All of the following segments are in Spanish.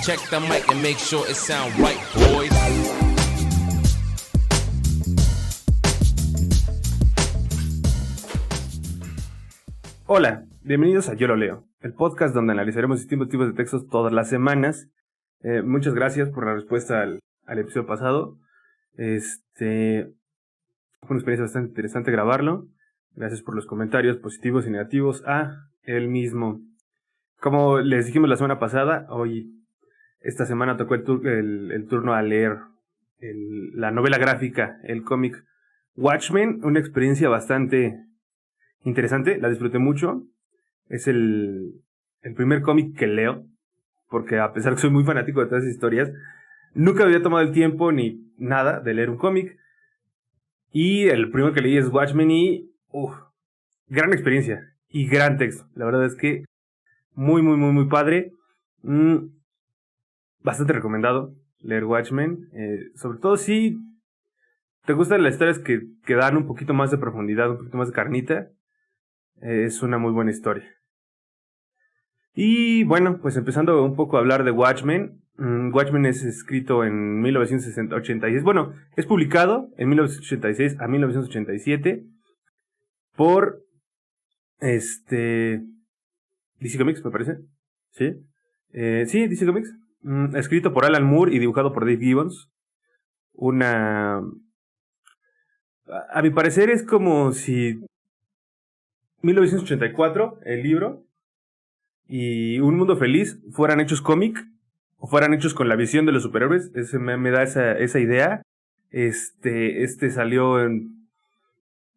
Check the mic and make sure it sound right, boys. Hola, bienvenidos a Yo Lo Leo, el podcast donde analizaremos distintos tipos de textos todas las semanas. Muchas gracias por la respuesta al episodio pasado. Fue una experiencia bastante interesante grabarlo. Gracias por los comentarios positivos y negativos a él mismo. Como les dijimos la semana pasada, esta semana tocó el turno a leer la novela gráfica, el cómic Watchmen, una experiencia bastante interesante, la disfruté mucho. Es el primer cómic que leo, porque a pesar que soy muy fanático de todas esas historias, nunca había tomado el tiempo ni nada de leer un cómic. Y el primero que leí es Watchmen y gran experiencia y gran texto. La verdad es que muy, muy, muy, muy padre. Bastante recomendado leer Watchmen. Sobre todo si te gustan las historias que dan un poquito más de profundidad, un poquito más de carnita. Es una muy buena historia. Y bueno, pues empezando un poco a hablar de Watchmen. Watchmen es escrito en 1986. Bueno, es publicado en 1986 a 1987 por DC Comics, me parece. Sí, sí, DC Comics. Escrito por Alan Moore y dibujado por Dave Gibbons. A mi parecer es como si 1984, el libro, y Un Mundo Feliz fueran hechos cómic, o fueran hechos con la visión de los superhéroes. Me da esa idea. Salió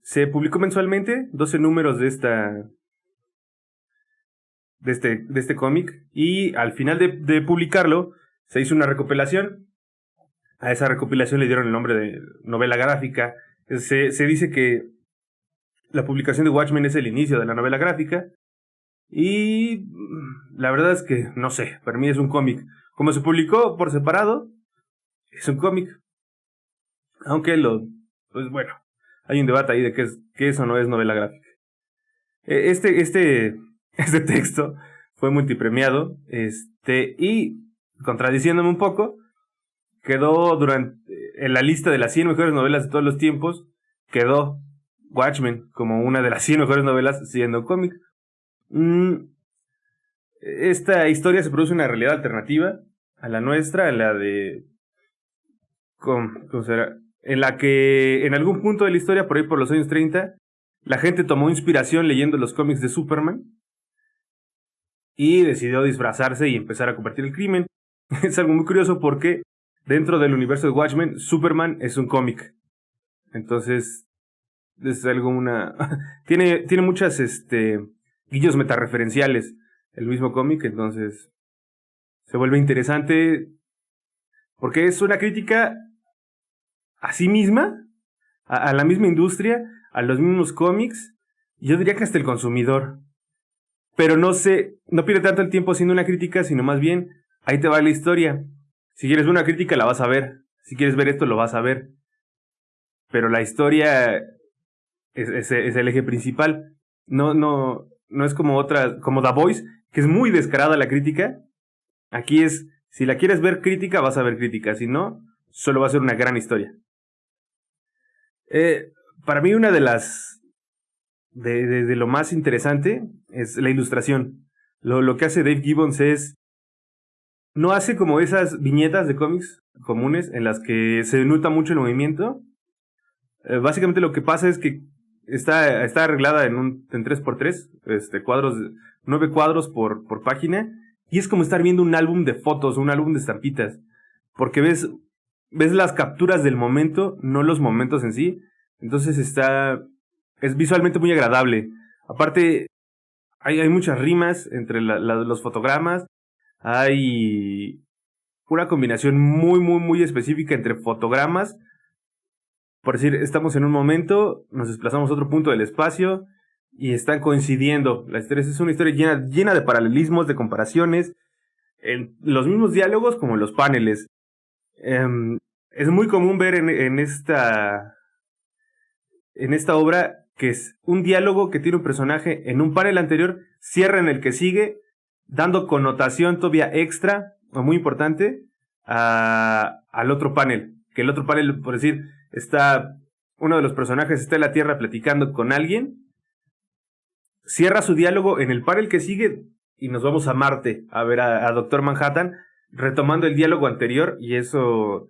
se publicó mensualmente 12 números de este cómic, y al final de publicarlo se hizo una recopilación. A esa recopilación le dieron el nombre de novela gráfica. Se dice que la publicación de Watchmen es el inicio de la novela gráfica, y la verdad es que no sé, para mí es un cómic. Como se publicó por separado, es un cómic. Aunque pues bueno, hay un debate ahí de que eso no es novela gráfica. Este texto fue multipremiado, y contradiciéndome un poco, quedó en la lista de las 100 mejores novelas de todos los tiempos, quedó Watchmen como una de las 100 mejores novelas siendo cómic. Esta historia se produce en una realidad alternativa a la nuestra, en la de ¿cómo será? En la que en algún punto de la historia, por ahí por los años 30, la gente tomó inspiración leyendo los cómics de Superman y decidió disfrazarse y empezar a combatir el crimen. Es algo muy curioso porque dentro del universo de Watchmen, Superman es un cómic. Entonces, es algo tiene muchas guiños metareferenciales el mismo cómic. Entonces se vuelve interesante porque es una crítica a sí misma, a la misma industria, a los mismos cómics. Yo diría que hasta el consumidor. Pero no pierde tanto el tiempo haciendo una crítica, sino más bien, ahí te va la historia. Si quieres ver una crítica, la vas a ver. Si quieres ver esto, lo vas a ver. Pero la historia es el eje principal. No es como como The Voice, que es muy descarada la crítica. Aquí si la quieres ver crítica, vas a ver crítica. Si no, solo va a ser una gran historia. Para mí una de lo más interesante es la ilustración. Lo que hace Dave Gibbons no hace como esas viñetas de cómics comunes en las que se nota mucho el movimiento. Básicamente lo que pasa es que está arreglada en 3x3, cuadros, 9 cuadros por página, y es como estar viendo un álbum de fotos, un álbum de estampitas, porque ves las capturas del momento, no los momentos en sí. Entonces es visualmente muy agradable. Aparte, hay muchas rimas entre los fotogramas. Hay una combinación muy, muy, muy específica entre fotogramas. Por decir, estamos en un momento, nos desplazamos a otro punto del espacio y están coincidiendo. La historia es una historia llena de paralelismos, de comparaciones, en los mismos diálogos como en los paneles. Es muy común ver en esta obra que es un diálogo que tiene un personaje en un panel anterior, cierra en el que sigue, dando connotación todavía extra muy importante, al otro panel. Que el otro panel, por decir, está uno de los personajes está en la Tierra platicando con alguien, cierra su diálogo en el panel que sigue y nos vamos a Marte a ver a Doctor Manhattan retomando el diálogo anterior, y eso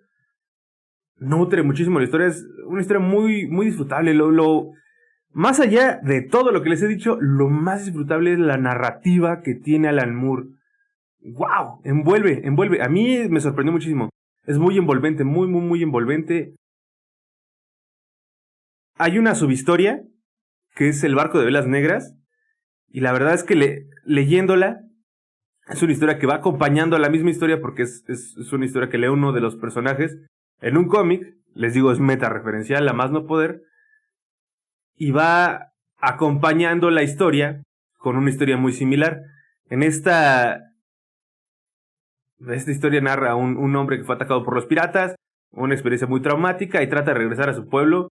nutre muchísimo la historia. Es una historia muy, muy disfrutable. Más allá de todo lo que les he dicho, lo más disfrutable es la narrativa que tiene Alan Moore. ¡Wow! Envuelve. A mí me sorprendió muchísimo. Es muy envolvente, muy, muy, muy envolvente. Hay una subhistoria que es El barco de velas negras, y la verdad es que leyéndola, es una historia que va acompañando a la misma historia, porque es una historia que lee uno de los personajes en un cómic. Les digo, es meta referencial, a más no poder, y va acompañando la historia con una historia muy similar. En esta historia narra a un hombre que fue atacado por los piratas, una experiencia muy traumática, y trata de regresar a su pueblo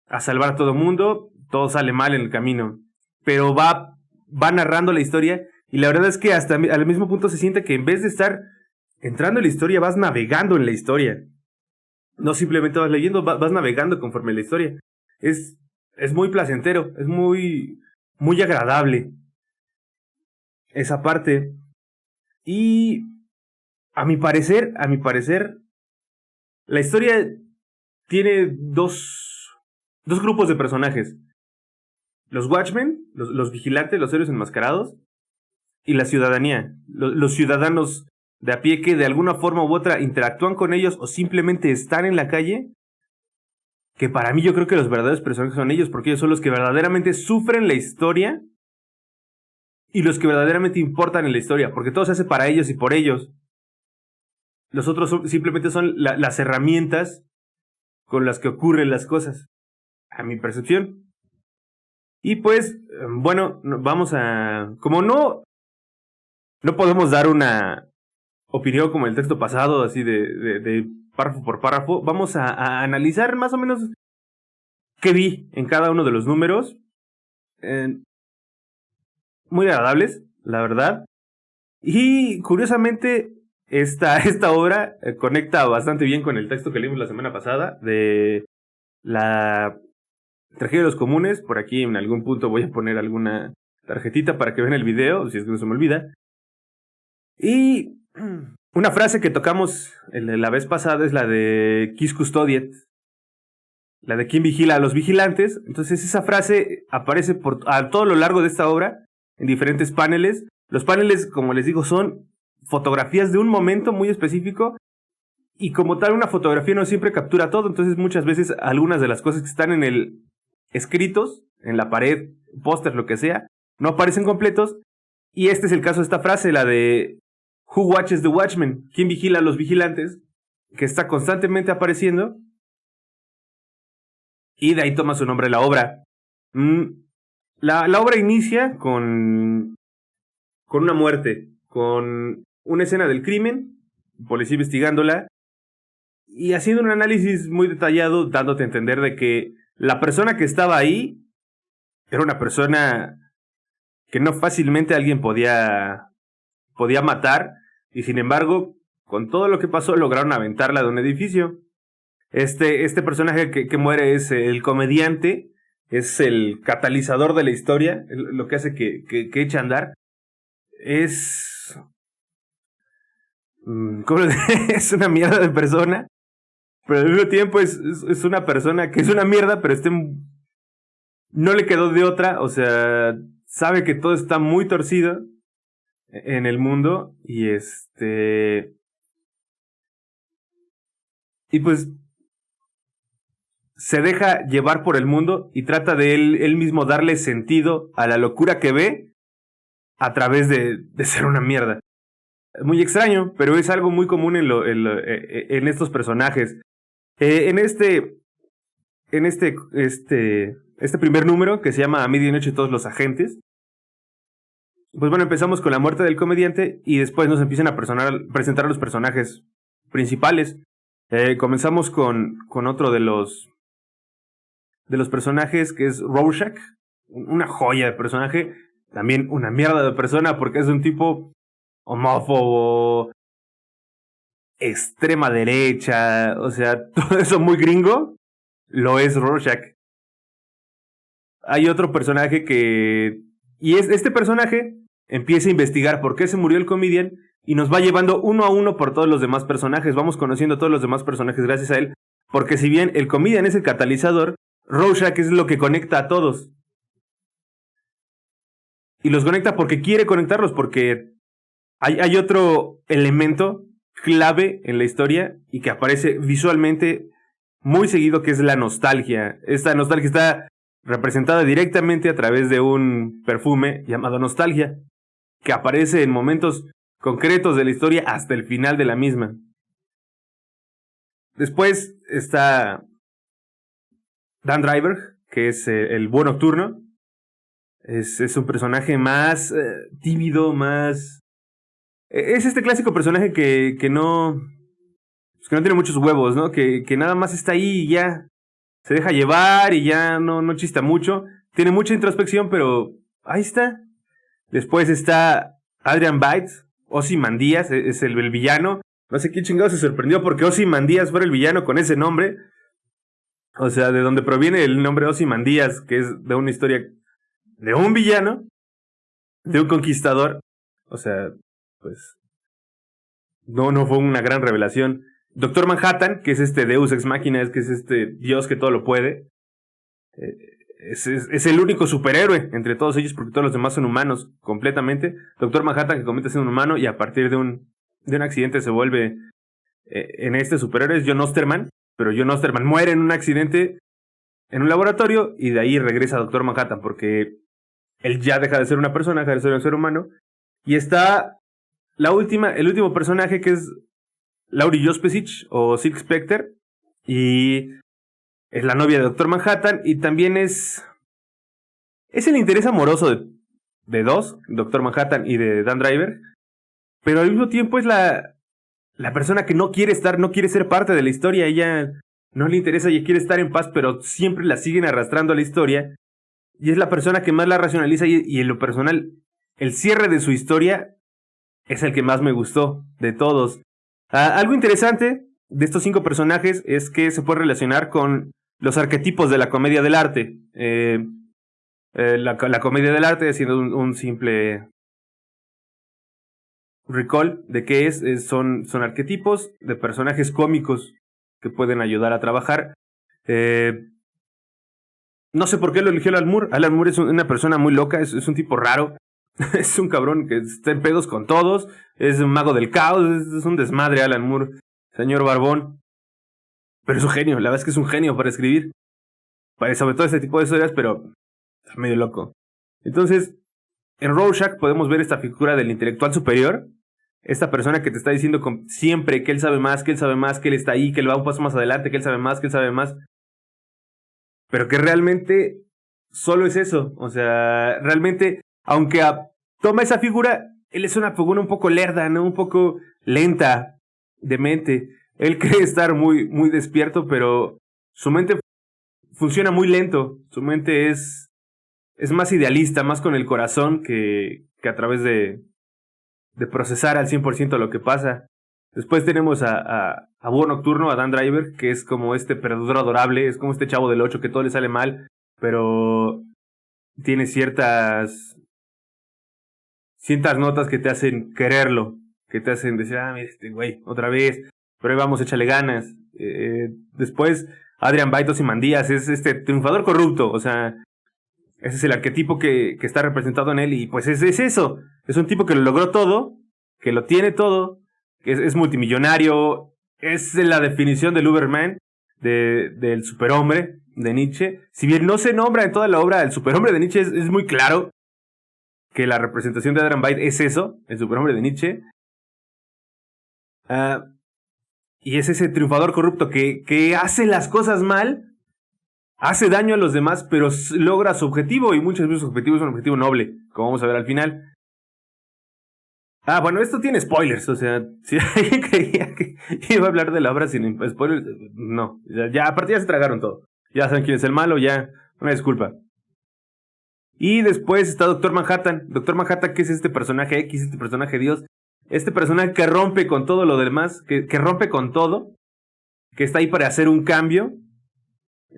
a salvar a todo el mundo. Todo sale mal en el camino, pero va narrando la historia, y la verdad es que hasta al mismo punto se siente que en vez de estar entrando en la historia, vas navegando en la historia. No simplemente vas leyendo, vas navegando conforme la historia. Es muy placentero, es muy, muy agradable esa parte. Y a mi parecer, la historia tiene dos grupos de personajes: los Watchmen, los vigilantes, los héroes enmascarados, y la ciudadanía, los ciudadanos de a pie que de alguna forma u otra interactúan con ellos o simplemente están en la calle. Que para mí yo creo que los verdaderos personajes son ellos, porque ellos son los que verdaderamente sufren la historia y los que verdaderamente importan en la historia, porque todo se hace para ellos y por ellos. Los otros simplemente son las herramientas con las que ocurren las cosas, a mi percepción. Y pues, bueno, vamos a... Como no podemos dar una opinión como el texto pasado, así de párrafo por párrafo, vamos a analizar más o menos qué vi en cada uno de los números. Muy agradables, la verdad. Y curiosamente, esta obra conecta bastante bien con el texto que leímos la semana pasada de la tragedia de los comunes. Por aquí en algún punto voy a poner alguna tarjetita para que vean el video, si es que no se me olvida. Y una frase que tocamos la vez pasada es la de Quis Custodiet, la de quién vigila a los vigilantes. Entonces esa frase aparece a todo lo largo de esta obra, en diferentes paneles. Los paneles, como les digo, son fotografías de un momento muy específico, y como tal una fotografía no siempre captura todo. Entonces muchas veces algunas de las cosas que están escritos en la pared, póster, lo que sea, no aparecen completos. Y este es el caso de esta frase, la de Who watches the Watchmen? ¿Quién vigila a los vigilantes? Que está constantemente apareciendo. Y de ahí toma su nombre la obra. La obra inicia con una muerte, con una escena del crimen, policía investigándola, y haciendo un análisis muy detallado, dándote a entender de que la persona que estaba ahí era una persona que no fácilmente alguien podía matar, y sin embargo, con todo lo que pasó, lograron aventarla de un edificio. Este personaje que muere es el comediante, es el catalizador de la historia, lo que hace que eche a andar. Es... ¿cómo lo diré? Es una mierda de persona, pero al mismo tiempo es una persona que es una mierda, pero no le quedó de otra. O sea, sabe que todo está muy torcido en el mundo, y y pues se deja llevar por el mundo y trata de él mismo darle sentido a la locura que ve a través de ser una mierda. Muy extraño, pero es algo muy común en estos personajes. En este primer número, que se llama A Medianoche Todos los Agentes, pues bueno, empezamos con la muerte del comediante y después nos empiezan a presentar a los personajes principales. Comenzamos con otro de los personajes, que es Rorschach, una joya de personaje, también una mierda de persona, porque es un tipo homófobo, extrema derecha, o sea, todo eso muy gringo, lo es Rorschach. Hay otro personaje este personaje empieza a investigar por qué se murió el comedian y nos va llevando uno a uno por todos los demás personajes. Vamos conociendo a todos los demás personajes gracias a él, porque si bien el comedian es el catalizador, Rorschach es lo que conecta a todos. Y los conecta porque quiere conectarlos, porque hay otro elemento clave en la historia y que aparece visualmente muy seguido, que es la nostalgia. Esta nostalgia está representada directamente a través de un perfume llamado Nostalgia, que aparece en momentos concretos de la historia hasta el final de la misma. Después está Dan Driver, que es el búho nocturno. Es un personaje más tímido, más... Es este clásico personaje que no tiene muchos huevos, ¿no? Que nada más está ahí y ya se deja llevar y ya no chista mucho. Tiene mucha introspección, pero ahí está. Después está Adrian Bites, Ozymandias, es el villano. No sé quién chingado se sorprendió porque Ozymandias fuera el villano con ese nombre. O sea, de donde proviene el nombre Ozymandias, que es de una historia de un villano, de un conquistador. O sea, pues no fue una gran revelación. Doctor Manhattan, que es este Deus Ex Machina, que es este Dios que todo lo puede. Es el único superhéroe entre todos ellos, porque todos los demás son humanos completamente. Doctor Manhattan, que comienza siendo un humano y a partir de un accidente se vuelve en este superhéroe. Es John Osterman, pero John Osterman muere en un accidente en un laboratorio y de ahí regresa a Doctor Manhattan, porque él ya deja de ser una persona, deja de ser un ser humano. Y está el último personaje, que es Laurie Jospesich o Silk Spectre, y es la novia de Doctor Manhattan, y también es el interés amoroso de dos, Doctor Manhattan y de Dan Driver, pero al mismo tiempo es la persona que no quiere ser parte de la historia. Ella no le interesa, ella quiere estar en paz, pero siempre la siguen arrastrando a la historia, y es la persona que más la racionaliza, y en lo personal, el cierre de su historia es el que más me gustó de todos. Algo interesante de estos 5 personajes es que se puede relacionar con los arquetipos de la comedia del arte. La comedia del arte, haciendo un simple recall de qué son arquetipos de personajes cómicos que pueden ayudar a trabajar. No sé por qué lo eligió Alan Moore. Alan Moore es una persona muy loca, es un tipo raro. Es un cabrón que está en pedos con todos. Es un mago del caos. Es un desmadre Alan Moore, señor Barbón. Pero es un genio. La verdad es que es un genio para escribir. Sobre todo este tipo de historias, pero es medio loco. Entonces, en Rorschach podemos ver esta figura del intelectual superior. Esta persona que te está diciendo siempre que él sabe más, que él está ahí, que él va un paso más adelante, que él sabe más, pero que realmente solo es eso. O sea, realmente, aunque toma esa figura, él es una figura un poco lerda, ¿no? Un poco lenta de mente. Él cree estar muy, muy despierto, pero su mente funciona muy lento. Su mente es más idealista, más con el corazón que a través de procesar al 100% lo que pasa. Después tenemos a Búho Nocturno, a Dan Driver, que es como este perdedor adorable, es como este chavo del 8 que todo le sale mal, pero tiene ciertas notas que te hacen quererlo, que te hacen decir, mira este güey, otra vez, pero ahí vamos, échale ganas. Después, Adrian Bites, Ozymandias, es este triunfador corrupto, o sea, ese es el arquetipo que está representado en él, y pues es eso, es un tipo que lo logró todo, que lo tiene todo, que es multimillonario, es la definición del Uberman, del superhombre de Nietzsche. Si bien no se nombra en toda la obra el superhombre de Nietzsche, es muy claro que la representación de Adrian Byte es eso, el superhombre de Nietzsche. Y es ese triunfador corrupto que hace las cosas mal, hace daño a los demás, pero logra su objetivo, y muchas veces su objetivo es un objetivo noble, como vamos a ver al final. Bueno, esto tiene spoilers, o sea, si alguien creía que iba a hablar de la obra sin spoilers, no, ya aparte ya se tragaron todo. Ya saben quién es el malo, ya, una disculpa. Y después está Doctor Manhattan, que es este personaje X, este personaje Dios. Este personaje que rompe con todo lo demás, que rompe con todo, que está ahí para hacer un cambio,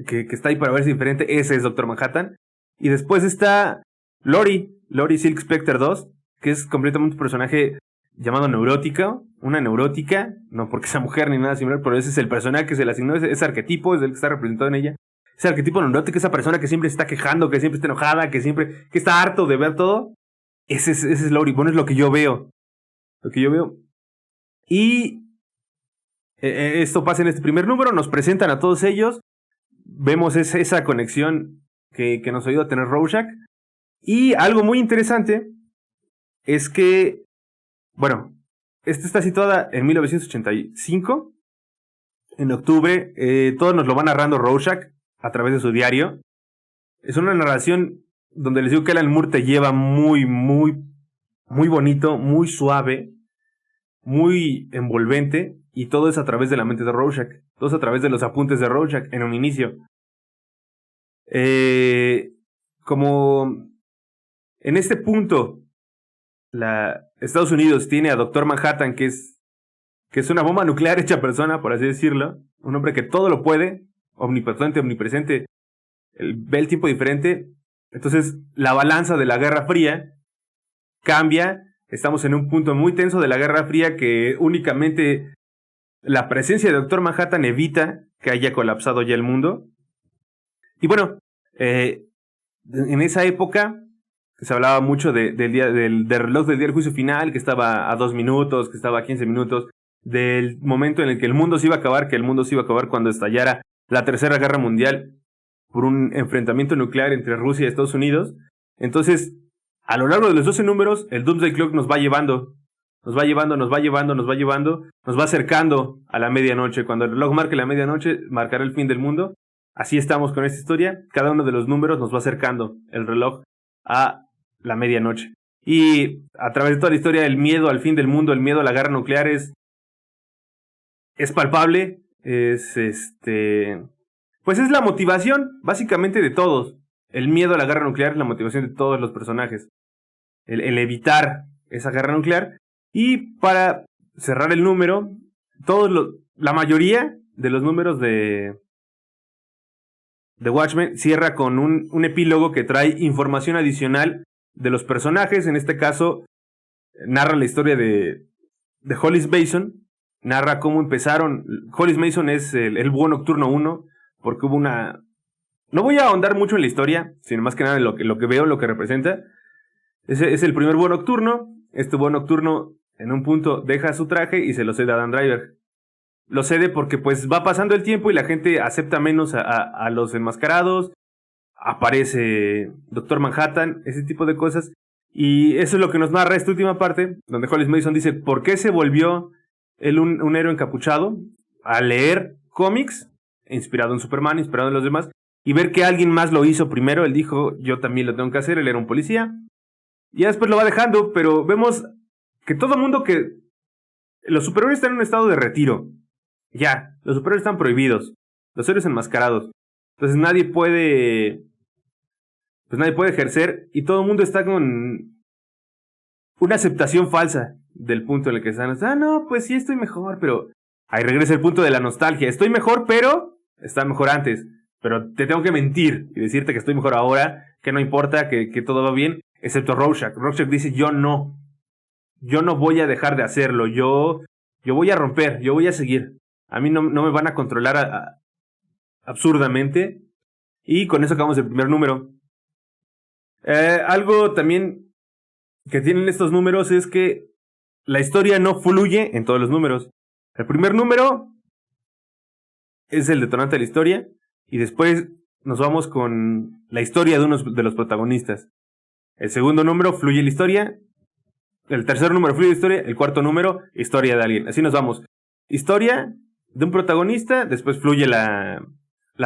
que está ahí para verse diferente, ese es Doctor Manhattan. Y después está Lori Silk Spectre 2, que es completamente un personaje llamado neurótica, una neurótica, no porque sea mujer ni nada similar, pero ese es el personaje que se le asignó, ese arquetipo es el que está representado en ella. Ese arquetipo neurótico, esa persona que siempre se está quejando, que siempre está enojada, que está harto de ver todo. Ese es Lori. Bueno, es lo que yo veo. Y esto pasa en este primer número, nos presentan a todos ellos, vemos esa conexión que nos ayuda a tener Rorschach. Y algo muy interesante es que, bueno, esta está situada en 1985, en octubre, todos nos lo va narrando Rorschach a través de su diario. Es una narración donde les digo que Alan Moore te lleva muy, muy, muy bonito, muy suave, muy envolvente, y todo es a través de la mente de Rorschach, todo es a través de los apuntes de Rorschach en un inicio. Como en este punto Estados Unidos tiene a Doctor Manhattan, que es una bomba nuclear hecha persona, por así decirlo, un hombre que todo lo puede, omnipotente, omnipresente, ve el tiempo diferente. Entonces la balanza de la Guerra Fría cambia. Estamos en un punto muy tenso de la Guerra Fría que únicamente la presencia de Doctor Manhattan evita que haya colapsado ya el mundo. Y bueno, en esa época se hablaba mucho del reloj del día del juicio final, que estaba a 2 minutos, que estaba a 15 minutos, del momento en el que el mundo se iba a acabar, que el mundo se iba a acabar cuando estallara la Tercera Guerra Mundial por un enfrentamiento nuclear entre Rusia y Estados Unidos. Entonces, a lo largo de los 12 números, el Doomsday Clock nos va acercando a la medianoche. Cuando el reloj marque la medianoche, marcará el fin del mundo. Así estamos con esta historia. Cada uno de los números nos va acercando el reloj a la medianoche. Y a través de toda la historia, el miedo al fin del mundo, el miedo a la guerra nuclear es palpable. Pues es la motivación, básicamente, de todos. El miedo a la guerra nuclear es la motivación de todos los personajes. El evitar esa guerra nuclear. Y para cerrar el número, la mayoría de los números de Watchmen cierra con un epílogo que trae información adicional de los personajes. En este caso, narra la historia de Hollis Mason. Narra cómo empezaron. Hollis Mason es el Búho Nocturno 1, porque hubo una... No voy a ahondar mucho en la historia, sino más que nada en lo que veo, lo que representa. Ese es el primer Búho Nocturno. Este Búho Nocturno, en un punto, deja su traje y se lo cede a Dan Driver. Lo cede porque pues va pasando el tiempo y la gente acepta menos a los enmascarados. Aparece Doctor Manhattan, ese tipo de cosas. Y eso es lo que nos narra esta última parte, donde Hollis Mason dice por qué se volvió él un héroe encapuchado al leer cómics, inspirado en Superman, inspirado en los demás, y ver que alguien más lo hizo primero. Él dijo, yo también lo tengo que hacer, él era un policía. Y ya después lo va dejando, pero vemos que todo el mundo los superhéroes están en un estado de retiro. Ya, los superhéroes están prohibidos. Los héroes enmascarados. Entonces nadie puede ejercer, y todo el mundo está con una aceptación falsa del punto en el que están. No, pues sí estoy mejor, pero ahí regresa el punto de la nostalgia. Estoy mejor, pero estaba mejor antes. Pero te tengo que mentir y decirte que estoy mejor ahora, que no importa, que todo va bien, excepto Rorschach. Rorschach dice, yo no voy a dejar de hacerlo, yo voy a romper, yo voy a seguir. A mí no me van a controlar absurdamente. Y con eso acabamos el primer número. Algo también que tienen estos números es que la historia no fluye en todos los números. El primer número es el detonante de la historia, y después nos vamos con la historia de uno de los protagonistas. El segundo número fluye la historia. El tercer número fluye la historia. El cuarto número, historia de alguien. Así nos vamos. Historia de un protagonista, después fluye la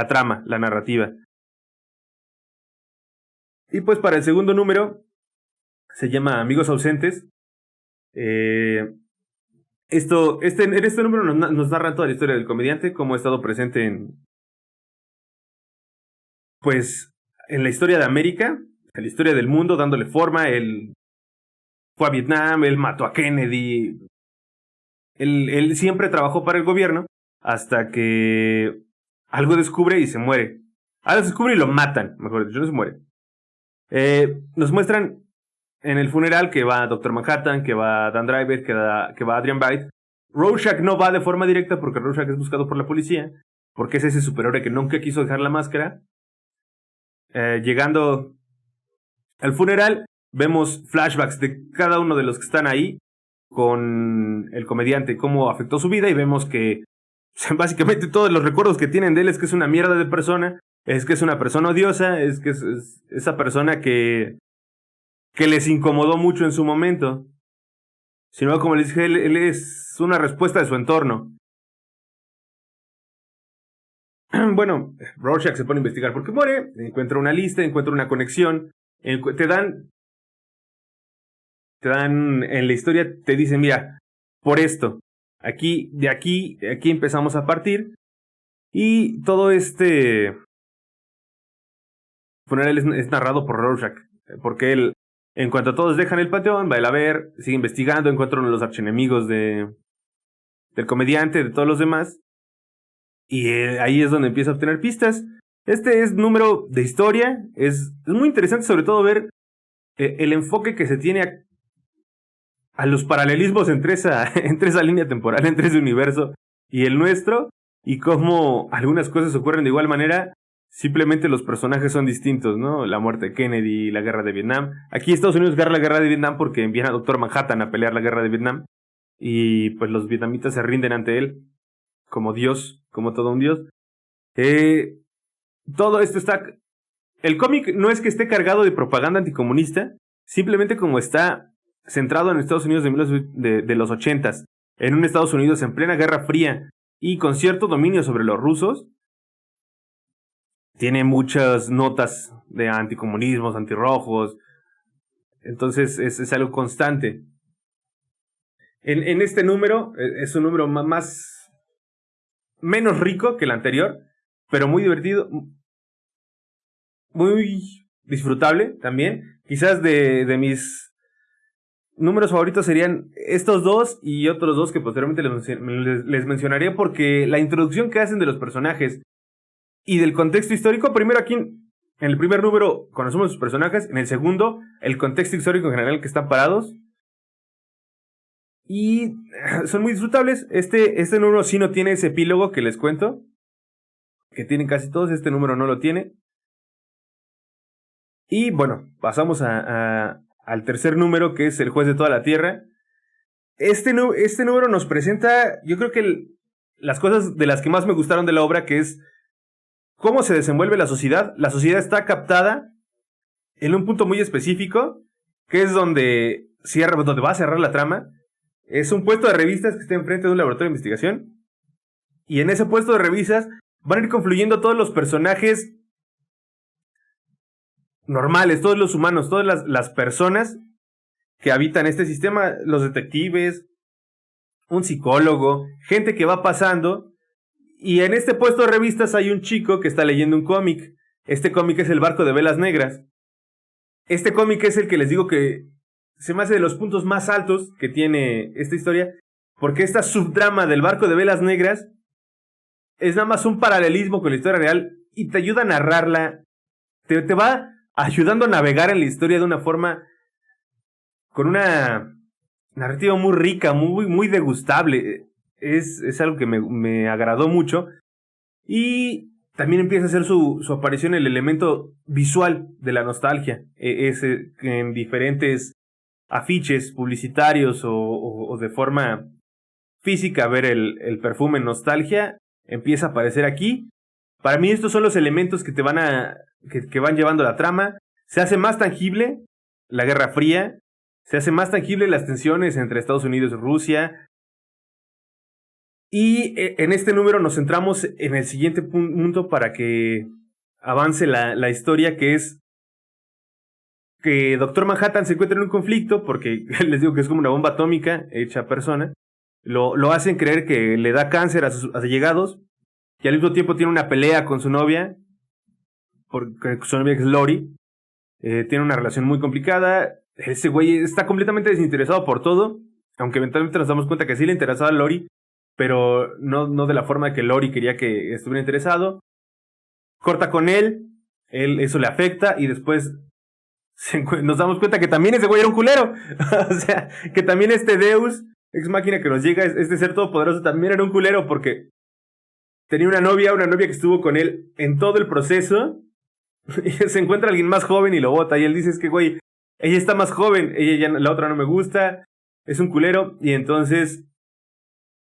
trama, la narrativa. Y pues para el segundo número se llama Amigos Ausentes. En este número nos narra toda la historia del comediante, cómo ha estado presente en la historia de América, en la historia del mundo, dándole forma. Él fue a Vietnam, él mató a Kennedy, Él siempre trabajó para el gobierno hasta que algo descubre y se muere. Algo descubre y lo matan, mejor dicho, no se muere. Nos muestran en el funeral que va Doctor Manhattan, que va Dan Driver, que va Adrian Veidt. Rorschach no va de forma directa porque Rorschach es buscado por la policía, porque es ese superhéroe que nunca quiso dejar la máscara. Llegando al funeral, vemos flashbacks de cada uno de los que están ahí con el comediante, cómo afectó su vida, y vemos que básicamente todos los recuerdos que tienen de él es que es una mierda de persona, es que es una persona odiosa, es que es esa persona que les incomodó mucho en su momento. Sino, como les dije, él es una respuesta de su entorno. Bueno, Rorschach se pone a investigar por qué muere, encuentra una lista, encuentra una conexión, te dan en la historia, te dicen, mira, por esto, aquí empezamos a partir, y todo este funeral es narrado por Rorschach, porque él, en cuanto todos dejan el panteón, va a ver, sigue investigando, encuentra uno de los archienemigos del comediante, de todos los demás, y ahí es donde empieza a obtener pistas. Este es número de historia, es muy interesante sobre todo ver el enfoque que se tiene a los paralelismos entre esa línea temporal, entre ese universo y el nuestro, y cómo algunas cosas ocurren de igual manera, simplemente los personajes son distintos, ¿no? La muerte de Kennedy, la guerra de Vietnam. Aquí Estados Unidos gana la guerra de Vietnam porque envían a Doctor Manhattan a pelear la guerra de Vietnam, y pues los vietnamitas se rinden ante él como Dios, como todo un Dios. Todo esto está... El cómic no es que esté cargado de propaganda anticomunista, simplemente como está centrado en Estados Unidos de los 80s, en un Estados Unidos en plena Guerra Fría y con cierto dominio sobre los rusos, tiene muchas notas de anticomunismos, antirrojos, entonces es algo constante. En este número, es un número menos rico que el anterior, pero muy divertido, muy disfrutable también. Quizás de mis números favoritos serían estos dos y otros dos que posteriormente les mencionaré, porque la introducción que hacen de los personajes y del contexto histórico, primero aquí en el primer número conocemos sus personajes, en el segundo el contexto histórico en general en que están parados, y son muy disfrutables. Este número sí no tiene ese epílogo que les cuento, que tienen casi todos. Este número no lo tiene. Y bueno, pasamos al tercer número, que es El Juez de toda la Tierra. Este número nos presenta, yo creo que las cosas de las que más me gustaron de la obra, que es cómo se desenvuelve la sociedad. La sociedad está captada en un punto muy específico, que es donde va a cerrar la trama. Es un puesto de revistas que está enfrente de un laboratorio de investigación, y en ese puesto de revistas van a ir confluyendo todos los personajes normales, todos los humanos, todas las personas que habitan este sistema, los detectives, un psicólogo, gente que va pasando, y en este puesto de revistas hay un chico que está leyendo un cómic. Este cómic es El Barco de Velas Negras. Este cómic es el que les digo que se me hace de los puntos más altos que tiene esta historia, porque esta subtrama del Barco de Velas Negras es nada más un paralelismo con la historia real y te ayuda a narrarla, te va ayudando a navegar en la historia de una forma, con una narrativa muy rica, muy degustable. Es algo que me agradó mucho, y también empieza a hacer su aparición el elemento visual de la nostalgia, en diferentes afiches publicitarios o de forma física. Ver el perfume Nostalgia empieza a aparecer aquí. Para mí estos son los elementos que te que van llevando la trama. Se hace más tangible la Guerra Fría, se hace más tangible las tensiones entre Estados Unidos y Rusia. Y en este número nos centramos en el siguiente punto para que avance la historia, que es que Doctor Manhattan se encuentra en un conflicto, porque les digo que es como una bomba atómica hecha persona. Lo hacen creer que le da cáncer a sus allegados, y al mismo tiempo tiene una pelea con su novia, porque su novia es Lori. Tiene una relación muy complicada. Ese güey está completamente desinteresado por todo. aunque eventualmente nos damos cuenta que sí le interesaba a Lori, pero no de la forma que Lori quería que estuviera interesado. Corta con él, eso le afecta y después nos damos cuenta que también ese güey era un culero. O sea, que también este Deus Ex Machina que nos llega, este ser todopoderoso, también era un culero porque tenía una novia que estuvo con él en todo el proceso y se encuentra alguien más joven y lo bota y él dice, es que güey, ella está más joven, ella ya, la otra no me gusta, es un culero. Y entonces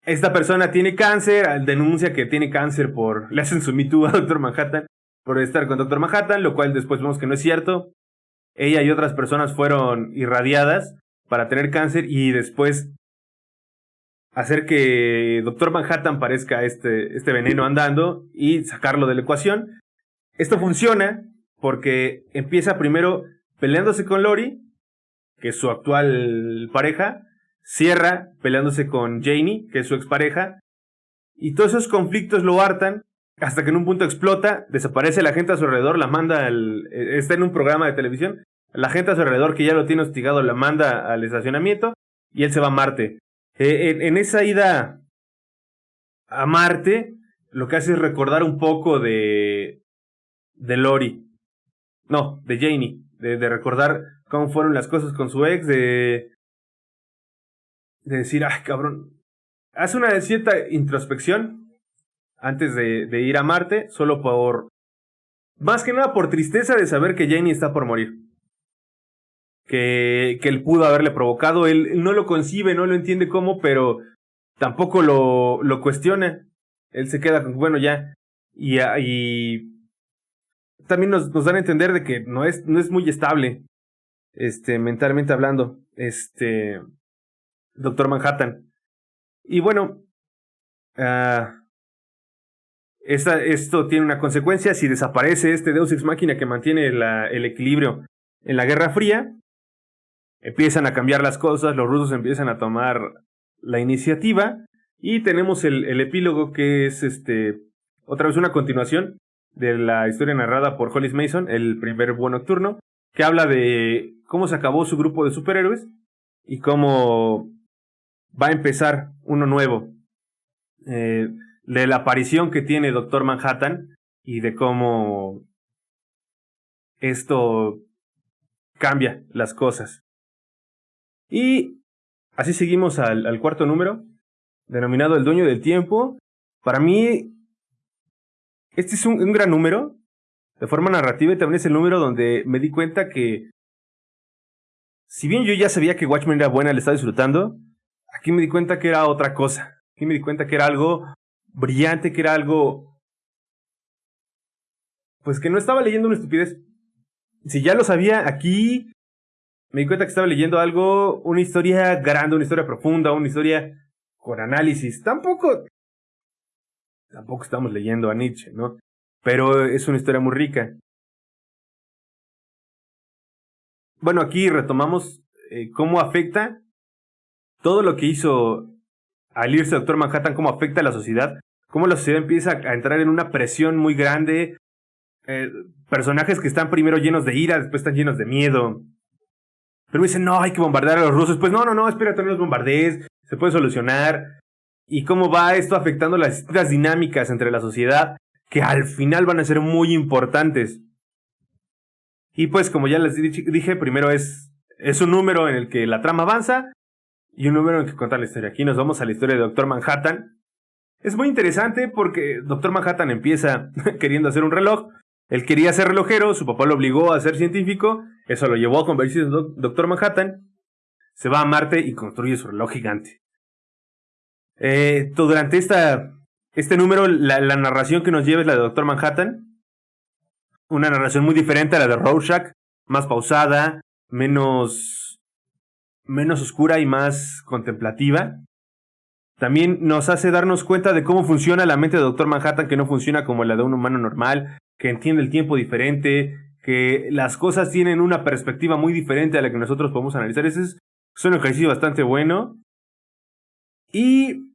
esta persona tiene cáncer, denuncia que tiene cáncer le hacen su Me Too a Doctor Manhattan por estar con Doctor Manhattan, lo cual después vemos que no es cierto. Ella y otras personas fueron irradiadas para tener cáncer y después hacer que Doctor Manhattan parezca este veneno andando y sacarlo de la ecuación. Esto funciona porque empieza primero peleándose con Lori, que es su actual pareja, cierra peleándose con Janie, que es su expareja, y todos esos conflictos lo hartan hasta que en un punto explota, desaparece la gente a su alrededor, la manda está en un programa de televisión, la gente a su alrededor que ya lo tiene hostigado la manda al estacionamiento y él se va a Marte. En esa ida a Marte, lo que hace es recordar un poco de Lori. No, de Janie. De recordar cómo fueron las cosas con su ex, de decir, ay, cabrón. Hace una cierta introspección antes de ir a Marte, solo más que nada por tristeza de saber que Janie está por morir. Que él pudo haberle provocado. Él no lo concibe, no lo entiende cómo, pero tampoco lo cuestiona. Él se queda con, bueno, ya. Y también nos dan a entender de que no es muy estable, mentalmente hablando, Doctor Manhattan. Y bueno, esto tiene una consecuencia. Si desaparece este Deus Ex Machina que mantiene el equilibrio en la Guerra Fría, empiezan a cambiar las cosas, los rusos empiezan a tomar la iniciativa y tenemos el epílogo que es otra vez una continuación de la historia narrada por Hollis Mason, el primer Búho Nocturno, que habla de cómo se acabó su grupo de superhéroes y cómo va a empezar uno nuevo, de la aparición que tiene Doctor Manhattan y de cómo esto cambia las cosas. Y así seguimos al cuarto número, denominado El Dueño del Tiempo. Para mí, este es un gran número, de forma narrativa, y también es el número donde me di cuenta que, si bien yo ya sabía que Watchmen era buena, le estaba disfrutando, aquí me di cuenta que era otra cosa. Aquí me di cuenta que era algo brillante, que era algo, pues que no estaba leyendo una estupidez. Si ya lo sabía, aquí me di cuenta que estaba leyendo algo, una historia grande, una historia profunda, una historia con análisis. Tampoco estamos leyendo a Nietzsche, ¿no? Pero es una historia muy rica. Bueno, aquí retomamos cómo afecta todo lo que hizo al irse Doctor Manhattan, cómo afecta a la sociedad, cómo la sociedad empieza a entrar en una presión muy grande. Personajes que están primero llenos de ira, después están llenos de miedo. Pero dicen, no, hay que bombardear a los rusos. Pues no, espérate, no los bombardees, se puede solucionar. Y cómo va esto afectando las dinámicas entre la sociedad, que al final van a ser muy importantes. Y pues, como ya les dije, primero es un número en el que la trama avanza y un número en el que cuenta la historia. Aquí nos vamos a la historia de Doctor Manhattan. Es muy interesante porque Doctor Manhattan empieza queriendo hacer un reloj. Él quería ser relojero, su papá lo obligó a ser científico, eso lo llevó a convertirse en Doctor Manhattan. Se va a Marte y construye su reloj gigante. Durante este número, la narración que nos lleva es la de Doctor Manhattan. Una narración muy diferente a la de Rorschach, más pausada, menos oscura y más contemplativa. También nos hace darnos cuenta de cómo funciona la mente de Doctor Manhattan, que no funciona como la de un humano normal, que entiende el tiempo diferente, que las cosas tienen una perspectiva muy diferente a la que nosotros podemos analizar. Ese es un ejercicio bastante bueno. Y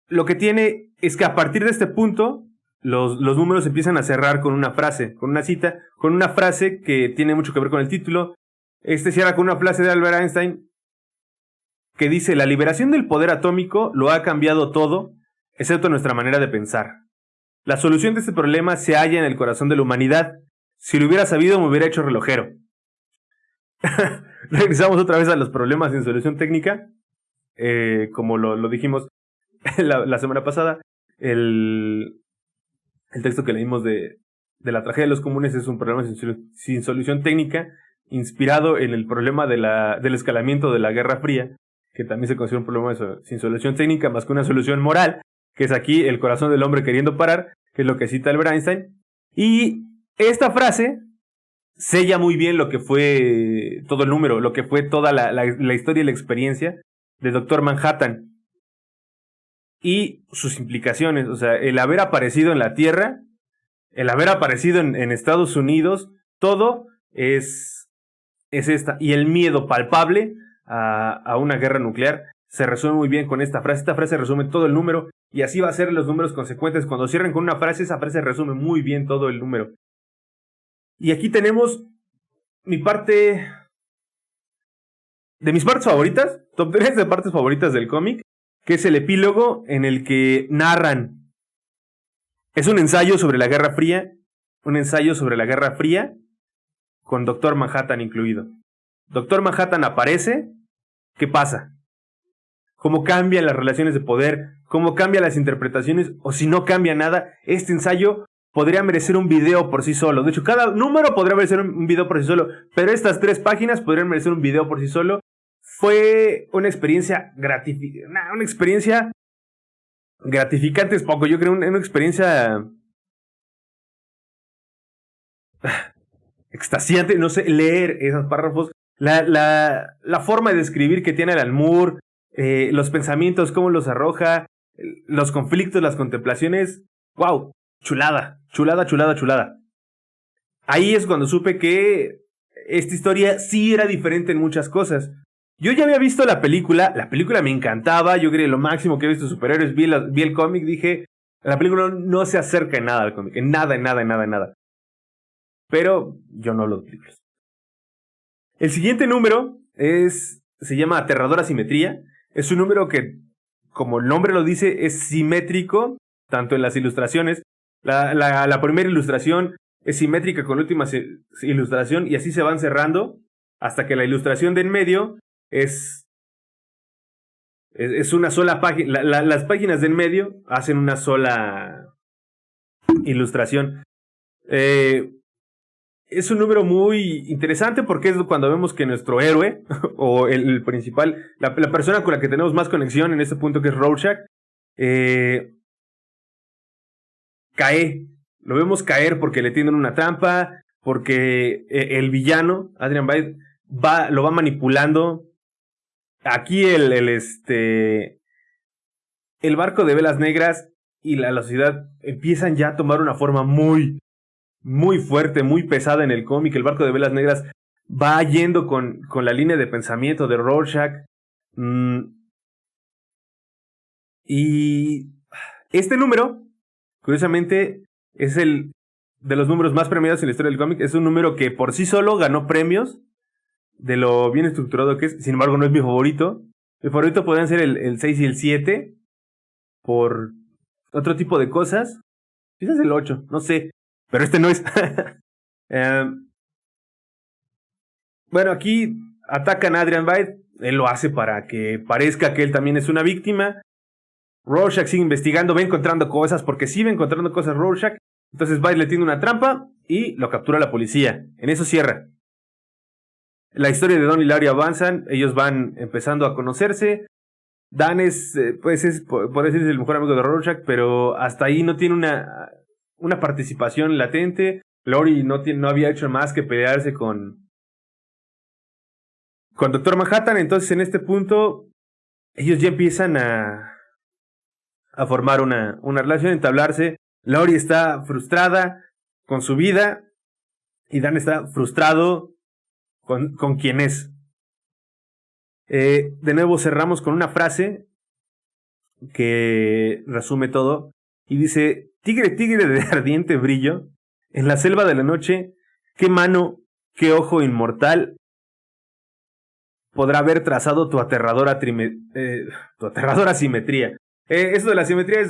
lo que tiene es que a partir de este punto, los números empiezan a cerrar con una frase, con una cita, con una frase que tiene mucho que ver con el título. Cierra con una frase de Albert Einstein, que dice: la liberación del poder atómico lo ha cambiado todo, excepto nuestra manera de pensar. La solución de este problema se halla en el corazón de la humanidad. Si lo hubiera sabido, me hubiera hecho relojero. Regresamos otra vez a los problemas sin solución técnica. Como lo dijimos la semana pasada, el texto que leímos de la tragedia de los comunes es un problema sin solución técnica, inspirado en el problema del escalamiento de la Guerra Fría, que también se considera un problema sin solución técnica, más que una solución moral, que es aquí el corazón del hombre queriendo parar, que es lo que cita Albert Einstein. Y esta frase sella muy bien lo que fue todo el número, lo que fue toda la historia y la experiencia de Doctor Manhattan y sus implicaciones. O sea, el haber aparecido en la Tierra, el haber aparecido en Estados Unidos, todo es esta. Y el miedo palpable a una guerra nuclear se resume muy bien con esta frase. Esta frase resume todo el número, y así va a ser los números consecuentes. Cuando cierren con una frase, esa frase resume muy bien todo el número. Y aquí tenemos mi parte de mis partes favoritas, top 3 de partes favoritas del cómic, que es el epílogo en el que narran. Es un ensayo sobre la Guerra Fría, con Doctor Manhattan incluido. Doctor Manhattan aparece, ¿qué pasa? ¿Cómo cambian las relaciones de poder? ¿Cómo cambian las interpretaciones? O si no cambia nada, este ensayo podría merecer un video por sí solo. De hecho, cada número podría merecer un video por sí solo, pero estas 3 páginas podrían merecer un video por sí solo. Fue una experiencia gratificante, es poco, yo creo, una experiencia extasiante, no sé, leer esos párrafos, la forma de escribir que tiene Alan Moore, los pensamientos, cómo los arroja, los conflictos, las contemplaciones. ¡Wow! Chulada. Ahí es cuando supe que esta historia sí era diferente en muchas cosas. Yo ya había visto la película me encantaba, yo creo que lo máximo que he visto de superhéroes, vi el cómic, dije, la película no se acerca en nada al cómic, en nada. Pero yo no lo digo. El siguiente número se llama Aterradora Simetría. Es un número que, como el nombre lo dice, es simétrico, tanto en las ilustraciones. La primera ilustración es simétrica con la última ilustración, y así se van cerrando hasta que la ilustración de en medio es una sola página. Las páginas de en medio hacen una sola ilustración. Es un número muy interesante porque es cuando vemos que nuestro héroe, o el principal, la persona con la que tenemos más conexión en este punto, que es Rorschach, cae. Lo vemos caer porque le tienden una trampa, porque el villano, Adrian Veidt, lo va manipulando. Aquí el barco de velas negras y la sociedad empiezan ya a tomar una forma muy, muy fuerte, muy pesada en el cómic. El barco de velas negras va yendo con la línea de pensamiento de Rorschach. Y este número, curiosamente, es el de los números más premiados en la historia del cómic. Es un número que por sí solo ganó premios de lo bien estructurado que es. Sin embargo, no es mi favorito. Mi favorito podrían ser el 6 y el 7, por otro tipo de cosas. Quizás el 8, no sé. Pero este no es. Bueno, aquí atacan a Adrian Veidt. Él lo hace para que parezca que él también es una víctima. Rorschach sigue investigando, va encontrando cosas, porque sí va encontrando cosas Rorschach. Entonces Veidt le tiende una trampa y lo captura la policía. En eso cierra. La historia de Don y Larry avanzan, ellos van empezando a conocerse. Dan por decirse, el mejor amigo de Rorschach, pero hasta ahí no tiene una participación latente. Lori no había hecho más que pelearse con Doctor Manhattan. Entonces, en este punto, ellos ya empiezan a formar una relación, entablarse. Lori está frustrada con su vida y Dan está frustrado con quien es. De nuevo cerramos con una frase que resume todo y dice: tigre, tigre de ardiente brillo, en la selva de la noche, qué mano, qué ojo inmortal podrá haber trazado tu aterradora simetría. Esto de la simetría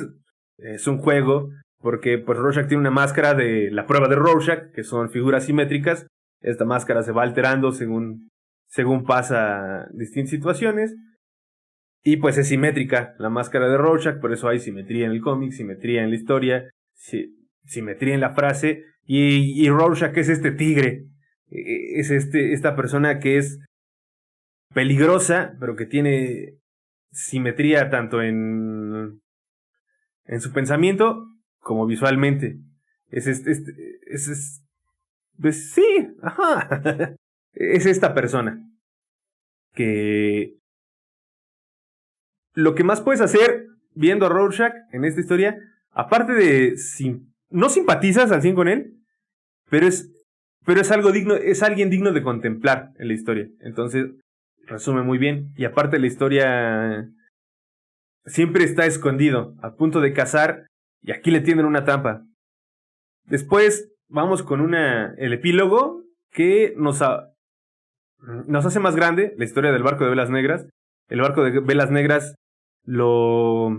es un juego, porque pues Rorschach tiene una máscara de la prueba de Rorschach, que son figuras simétricas. Esta máscara se va alterando según pasa distintas situaciones. Y pues es simétrica la máscara de Rorschach, por eso hay simetría en el cómic, simetría en la historia, simetría en la frase. Y Rorschach es este tigre, es esta persona que es peligrosa, pero que tiene simetría tanto en su pensamiento como visualmente. Pues sí, ajá. Es esta persona que lo que más puedes hacer viendo a Rorschach en esta historia, aparte de no simpatizas al 100 con él, pero es algo digno, es alguien digno de contemplar en la historia. Entonces, resume muy bien. Y aparte la historia siempre está escondido, a punto de cazar, y aquí le tienden una trampa. Después vamos con el epílogo que nos hace más grande la historia del barco de velas negras. El barco de velas negras lo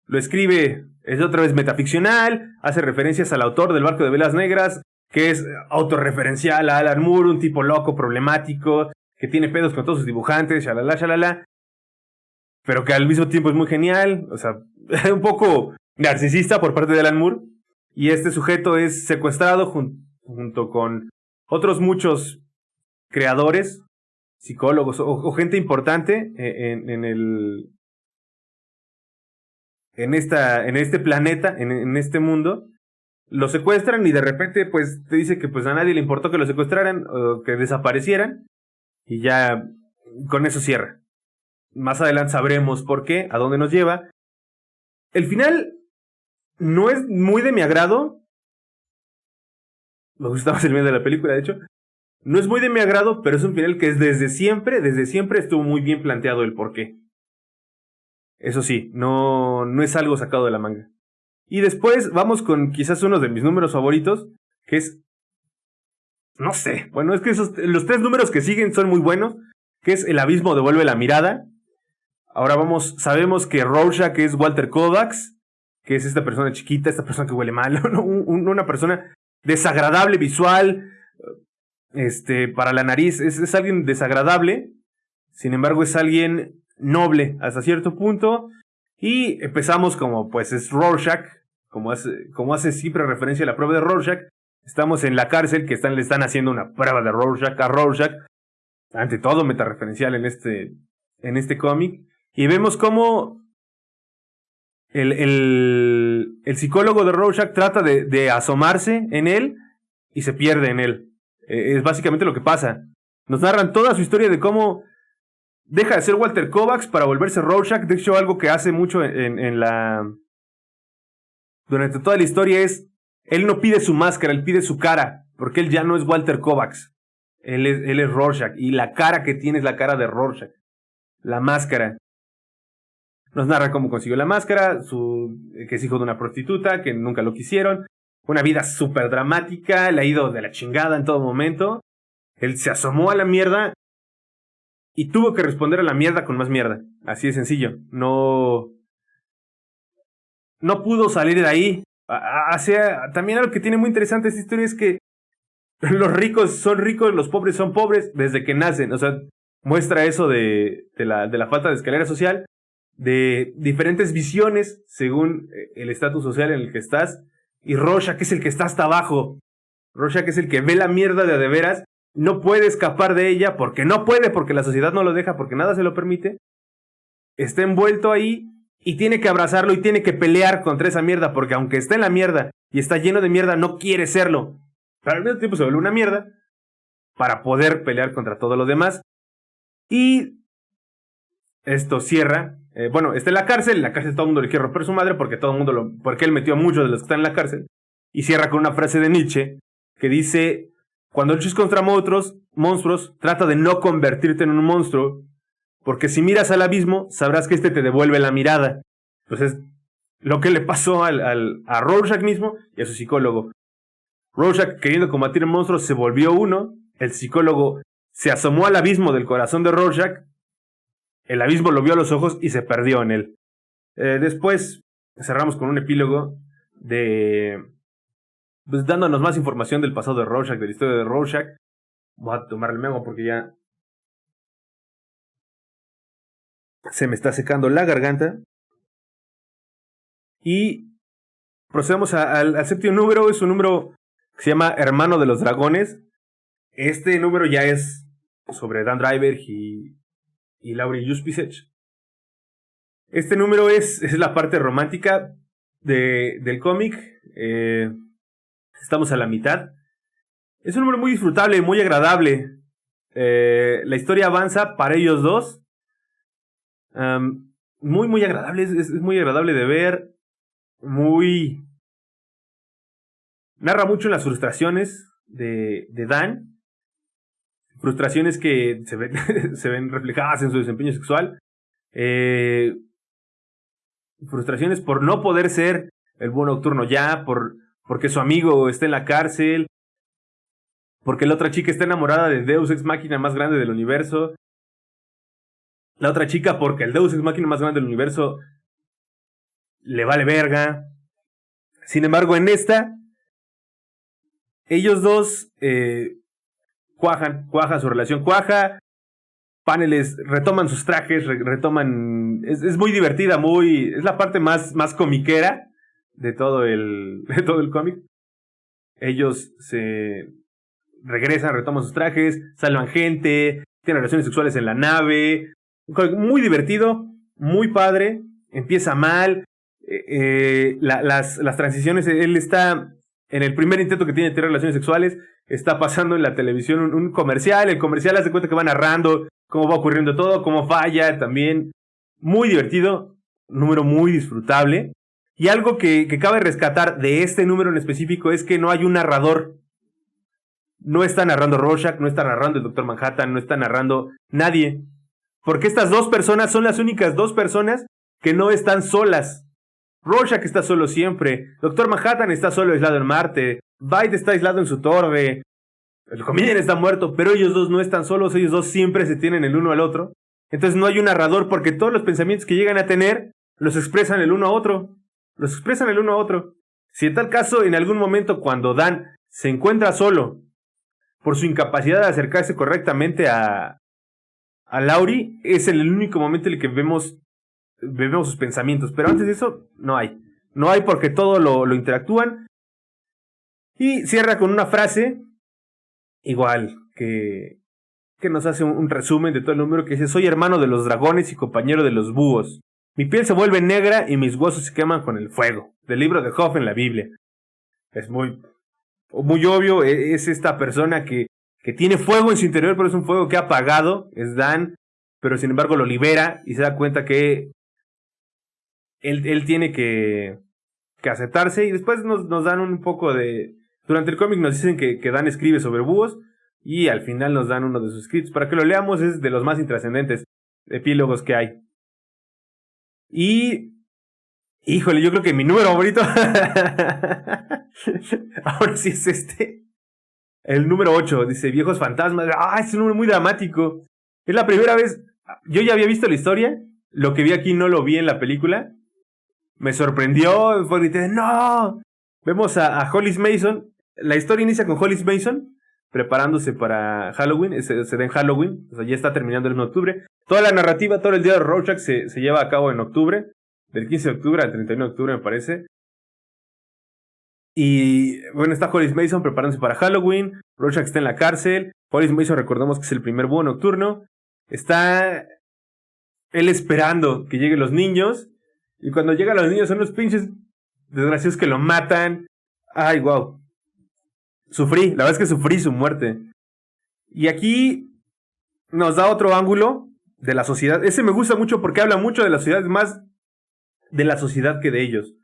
escribe, es otra vez metaficcional, hace referencias al autor del barco de velas negras, que es autorreferencial a Alan Moore, un tipo loco, problemático, que tiene pedos con todos sus dibujantes, shalala, pero que al mismo tiempo es muy genial, o sea, un poco narcisista por parte de Alan Moore. Y este sujeto es secuestrado junto con otros muchos creadores, psicólogos o gente importante en este planeta, en este mundo. Lo secuestran y de repente pues te dice que pues a nadie le importó que lo secuestraran o que desaparecieran, y ya con eso cierra. Más adelante sabremos por qué, a dónde nos lleva. El final no es muy de mi agrado. Me gusta más el final de la película, de hecho. No es muy de mi agrado, pero es un final que desde siempre estuvo muy bien planteado el por qué. Eso sí, no es algo sacado de la manga. Y después vamos con quizás uno de mis números favoritos, que es... No sé, bueno, es que los 3 números que siguen son muy buenos, que es El abismo devuelve la mirada. Ahora sabemos que Rorschach es Walter Kovacs, que es esta persona chiquita, esta persona que huele mal, una persona desagradable visual, para la nariz, es alguien desagradable, sin embargo es alguien noble hasta cierto punto, y empezamos como pues es Rorschach, como hace siempre referencia a la prueba de Rorschach. Estamos en la cárcel, que le están haciendo una prueba de Rorschach a Rorschach, ante todo metareferencial en este cómic, y vemos cómo el psicólogo de Rorschach trata de asomarse en él y se pierde en él. Es básicamente lo que pasa. Nos narran toda su historia de cómo deja de ser Walter Kovacs para volverse Rorschach. De hecho, algo que hace mucho durante toda la historia es, él no pide su máscara, él pide su cara, porque él ya no es Walter Kovacs. Él es Rorschach, y la cara que tiene es la cara de Rorschach. La máscara. Nos narra cómo consiguió la máscara, que es hijo de una prostituta, que nunca lo quisieron. Una vida súper dramática, le ha ido de la chingada en todo momento. Él se asomó a la mierda y tuvo que responder a la mierda con más mierda. Así de sencillo. No pudo salir de ahí. También algo que tiene muy interesante esta historia es que los ricos son ricos, los pobres son pobres desde que nacen. O sea, muestra eso de la falta de escalera social, de diferentes visiones según el estatus social en el que estás. Y Rorschach es el que está hasta abajo. Rorschach es el que ve la mierda de veras, no puede escapar de ella porque no puede, porque la sociedad no lo deja, porque nada se lo permite. Está envuelto ahí y tiene que abrazarlo y tiene que pelear contra esa mierda, porque aunque está en la mierda y está lleno de mierda, no quiere serlo. Pero al mismo tiempo se vuelve una mierda para poder pelear contra todo lo demás. Y esto cierra. Está en la cárcel todo el mundo le quiere romper su madre porque porque él metió a muchos de los que están en la cárcel. Y cierra con una frase de Nietzsche que dice: cuando luches contra monstruos, trata de no convertirte en un monstruo, porque si miras al abismo, sabrás que te devuelve la mirada. Entonces, lo que le pasó a Rorschach mismo y a su psicólogo. Rorschach, queriendo combatir monstruos, se volvió uno. El psicólogo se asomó al abismo del corazón de Rorschach, el abismo lo vio a los ojos y se perdió en él. Después cerramos con un epílogo pues dándonos más información del pasado de Rorschach, de la historia de Rorschach. Voy a tomar el memo porque ya se me está secando la garganta. Y procedemos al séptimo número. Es un número que se llama Hermano de los Dragones. Este número ya es sobre Dan Driver y Laurie Juspice. Este número es la parte romántica del cómic. Estamos a la mitad. Es un número muy disfrutable, muy agradable. La historia avanza para ellos dos. Muy, muy agradable. Es muy agradable de ver. Narra mucho las frustraciones de Dan. Frustraciones que se ven reflejadas en su desempeño sexual. Frustraciones por no poder ser el búho nocturno ya, porque su amigo está en la cárcel, porque la otra chica está enamorada de Deus Ex Machina más grande del universo. La otra chica porque el Deus Ex Machina más grande del universo le vale verga. Sin embargo, en esta, ellos dos cuaja su relación, paneles, retoman sus trajes, es muy divertida, es la parte más comiquera de todo el cómic. Ellos se regresan, retoman sus trajes, salvan gente, tienen relaciones sexuales en la nave, muy divertido, muy padre. Empieza mal, las transiciones, él está en el primer intento que tiene de tener relaciones sexuales, está pasando en la televisión un comercial, el comercial hace cuenta que va narrando cómo va ocurriendo todo, cómo falla también. Muy divertido, un número muy disfrutable. Y algo que cabe rescatar de este número en específico es que no hay un narrador. No está narrando Rorschach, no está narrando el Dr. Manhattan, no está narrando nadie. Porque estas dos personas son las únicas dos personas que no están solas. Rorschach está solo siempre, Dr. Manhattan está solo aislado en Marte, Byte está aislado en su torre, el comedian está muerto, pero ellos dos no están solos, ellos dos siempre se tienen el uno al otro. Entonces no hay un narrador porque todos los pensamientos que llegan a tener los expresan el uno a otro. Si en tal caso, en algún momento cuando Dan se encuentra solo por su incapacidad de acercarse correctamente a Laurie, es el único momento en el que vemos sus pensamientos. Pero antes de eso, no hay. No hay porque todo lo interactúan. Y cierra con una frase, igual, que nos hace un resumen de todo el número, que dice: soy hermano de los dragones y compañero de los búhos. Mi piel se vuelve negra y mis huesos se queman con el fuego. Del libro de Job en la Biblia. Es muy obvio, es esta persona que tiene fuego en su interior, pero es un fuego que ha apagado, es Dan, pero sin embargo lo libera y se da cuenta que él tiene que aceptarse. Y después nos dan un poco de... Durante el cómic nos dicen que Dan escribe sobre búhos y al final nos dan uno de sus escritos para que lo leamos. Es de los más intrascendentes epílogos que hay. Y... híjole, yo creo que mi número favorito ahora sí es el número 8, dice Viejos Fantasmas. Es un número muy dramático. Es la primera vez... Yo ya había visto la historia, lo que vi aquí no lo vi en la película. Me sorprendió, fue grité, ¡no! Vemos a Hollis Mason. La historia inicia con Hollis Mason preparándose para Halloween, se da en Halloween, o sea, ya está terminando el 1 de octubre. Toda la narrativa, todo el día de Rorschach se lleva a cabo en octubre, del 15 de octubre al 31 de octubre me parece. Y bueno, está Hollis Mason preparándose para Halloween, Rorschach está en la cárcel, Hollis Mason recordemos que es el primer búho nocturno, está él esperando que lleguen los niños, y cuando llegan los niños son los pinches desgraciados que lo matan. Ay, wow. Sufrí, la verdad es que sufrí su muerte. Y aquí nos da otro ángulo de la sociedad. Ese me gusta mucho porque habla mucho de la sociedad, más de la sociedad que de ellos.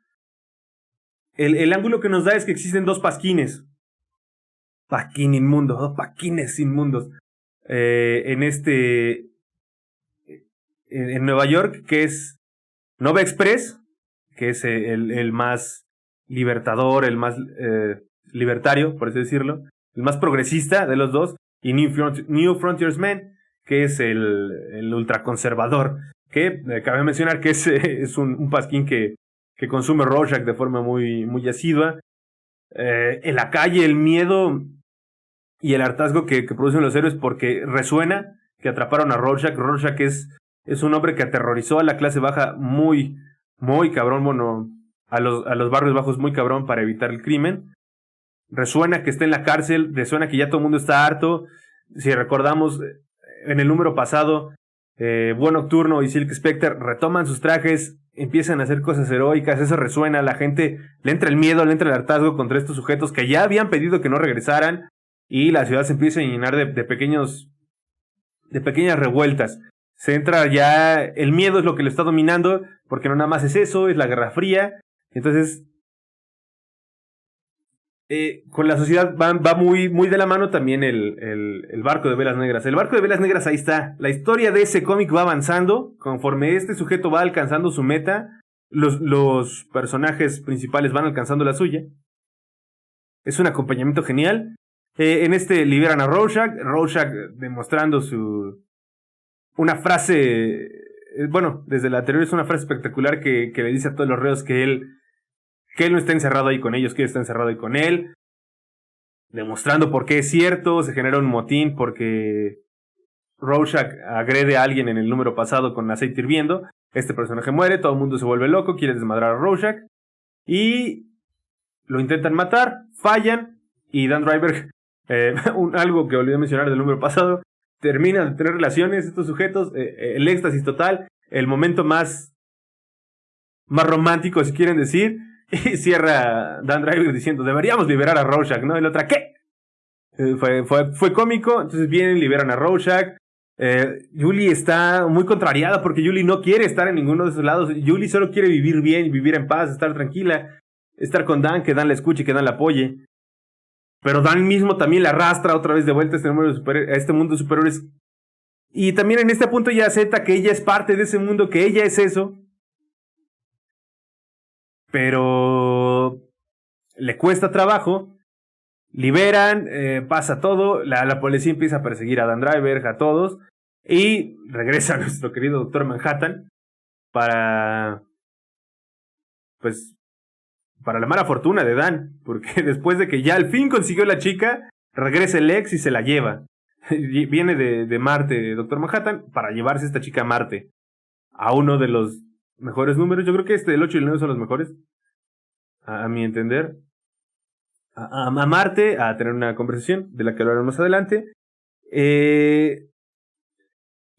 El ángulo que nos da es que existen dos pasquines. Pasquín inmundo, dos pasquines inmundos. En Nueva York, que es Nova Express, que es el más libertador, el más libertario, por así decirlo, el más progresista de los dos, y New Frontiersman, que es el ultraconservador, que cabe mencionar que es un pasquín que consume Rorschach de forma muy, muy asidua. En la calle, el miedo y el hartazgo que producen los héroes porque resuena que atraparon a Rorschach. Rorschach es un hombre que aterrorizó a la clase baja muy, muy cabrón, bueno, a los barrios bajos muy cabrón para evitar el crimen. Resuena que está en la cárcel, resuena que ya todo el mundo está harto. Si recordamos, en el número pasado, Búho Nocturno y Silk Spectre retoman sus trajes, empiezan a hacer cosas heroicas, eso resuena, a la gente le entra el miedo, le entra el hartazgo contra estos sujetos que ya habían pedido que no regresaran, y la ciudad se empieza a llenar de pequeñas revueltas. Se entra ya, el miedo es lo que lo está dominando, porque no nada más es eso, es la Guerra Fría. Entonces, con la sociedad va muy, muy de la mano también el Barco de Velas Negras. El Barco de Velas Negras, ahí está. La historia de ese cómic va avanzando. Conforme este sujeto va alcanzando su meta, los personajes principales van alcanzando la suya. Es un acompañamiento genial. En este liberan a Rorschach demostrando una frase, bueno, desde la anterior es una frase espectacular que le dice a todos los reos que él no está encerrado ahí con ellos, que él está encerrado ahí con él, demostrando por qué es cierto. Se genera un motín porque Rorschach agrede a alguien en el número pasado con aceite hirviendo. Este personaje muere, todo el mundo se vuelve loco, quiere desmadrar a Rorschach y lo intentan matar, fallan, y Dan Driver, algo que olvidé mencionar del número pasado, termina de tener relaciones estos sujetos, el éxtasis total, el momento más romántico, si quieren decir, y cierra Dan Driver diciendo, deberíamos liberar a Rorschach, ¿no? Y la otra, ¿qué? Fue cómico. Entonces vienen, liberan a Rorschach. Julie está muy contrariada porque Julie no quiere estar en ninguno de esos lados. Julie solo quiere vivir bien, vivir en paz, estar tranquila, estar con Dan, que Dan la escuche y que Dan la apoye. Pero Dan mismo también la arrastra otra vez de vuelta a este mundo de superhéroes. Y también en este punto ya acepta que ella es parte de ese mundo, que ella es eso. Pero le cuesta trabajo. Liberan, pasa todo. La policía empieza a perseguir a Dan Driver, a todos. Y regresa nuestro querido Doctor Manhattan para la mala fortuna de Dan, porque después de que ya al fin consiguió la chica, regresa el ex y se la lleva. Viene de Marte, Doctor Manhattan, para llevarse a esta chica a Marte, a uno de los mejores números. Yo creo que el 8 y el 9 son los mejores, a mi entender. A Marte, a tener una conversación, de la que hablaremos más adelante.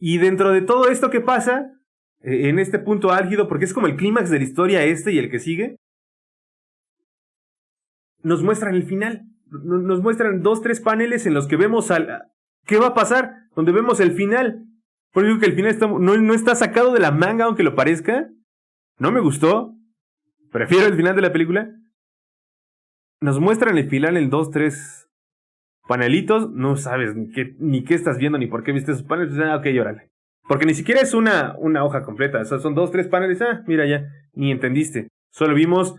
Y dentro de todo esto que pasa, en este punto álgido, porque es como el clímax de la historia y el que sigue, nos muestran el final. Nos muestran 2-3 paneles en los que vemos ¿qué va a pasar? Donde vemos el final. Por eso digo que el final no está sacado de la manga, aunque lo parezca. No me gustó. Prefiero el final de la película. Nos muestran el final en 2-3 panelitos. No sabes ni qué estás viendo, ni por qué viste esos paneles. Ok, órale. Porque ni siquiera es una hoja completa. O sea, son 2-3 paneles. Mira ya. Ni entendiste. Solo vimos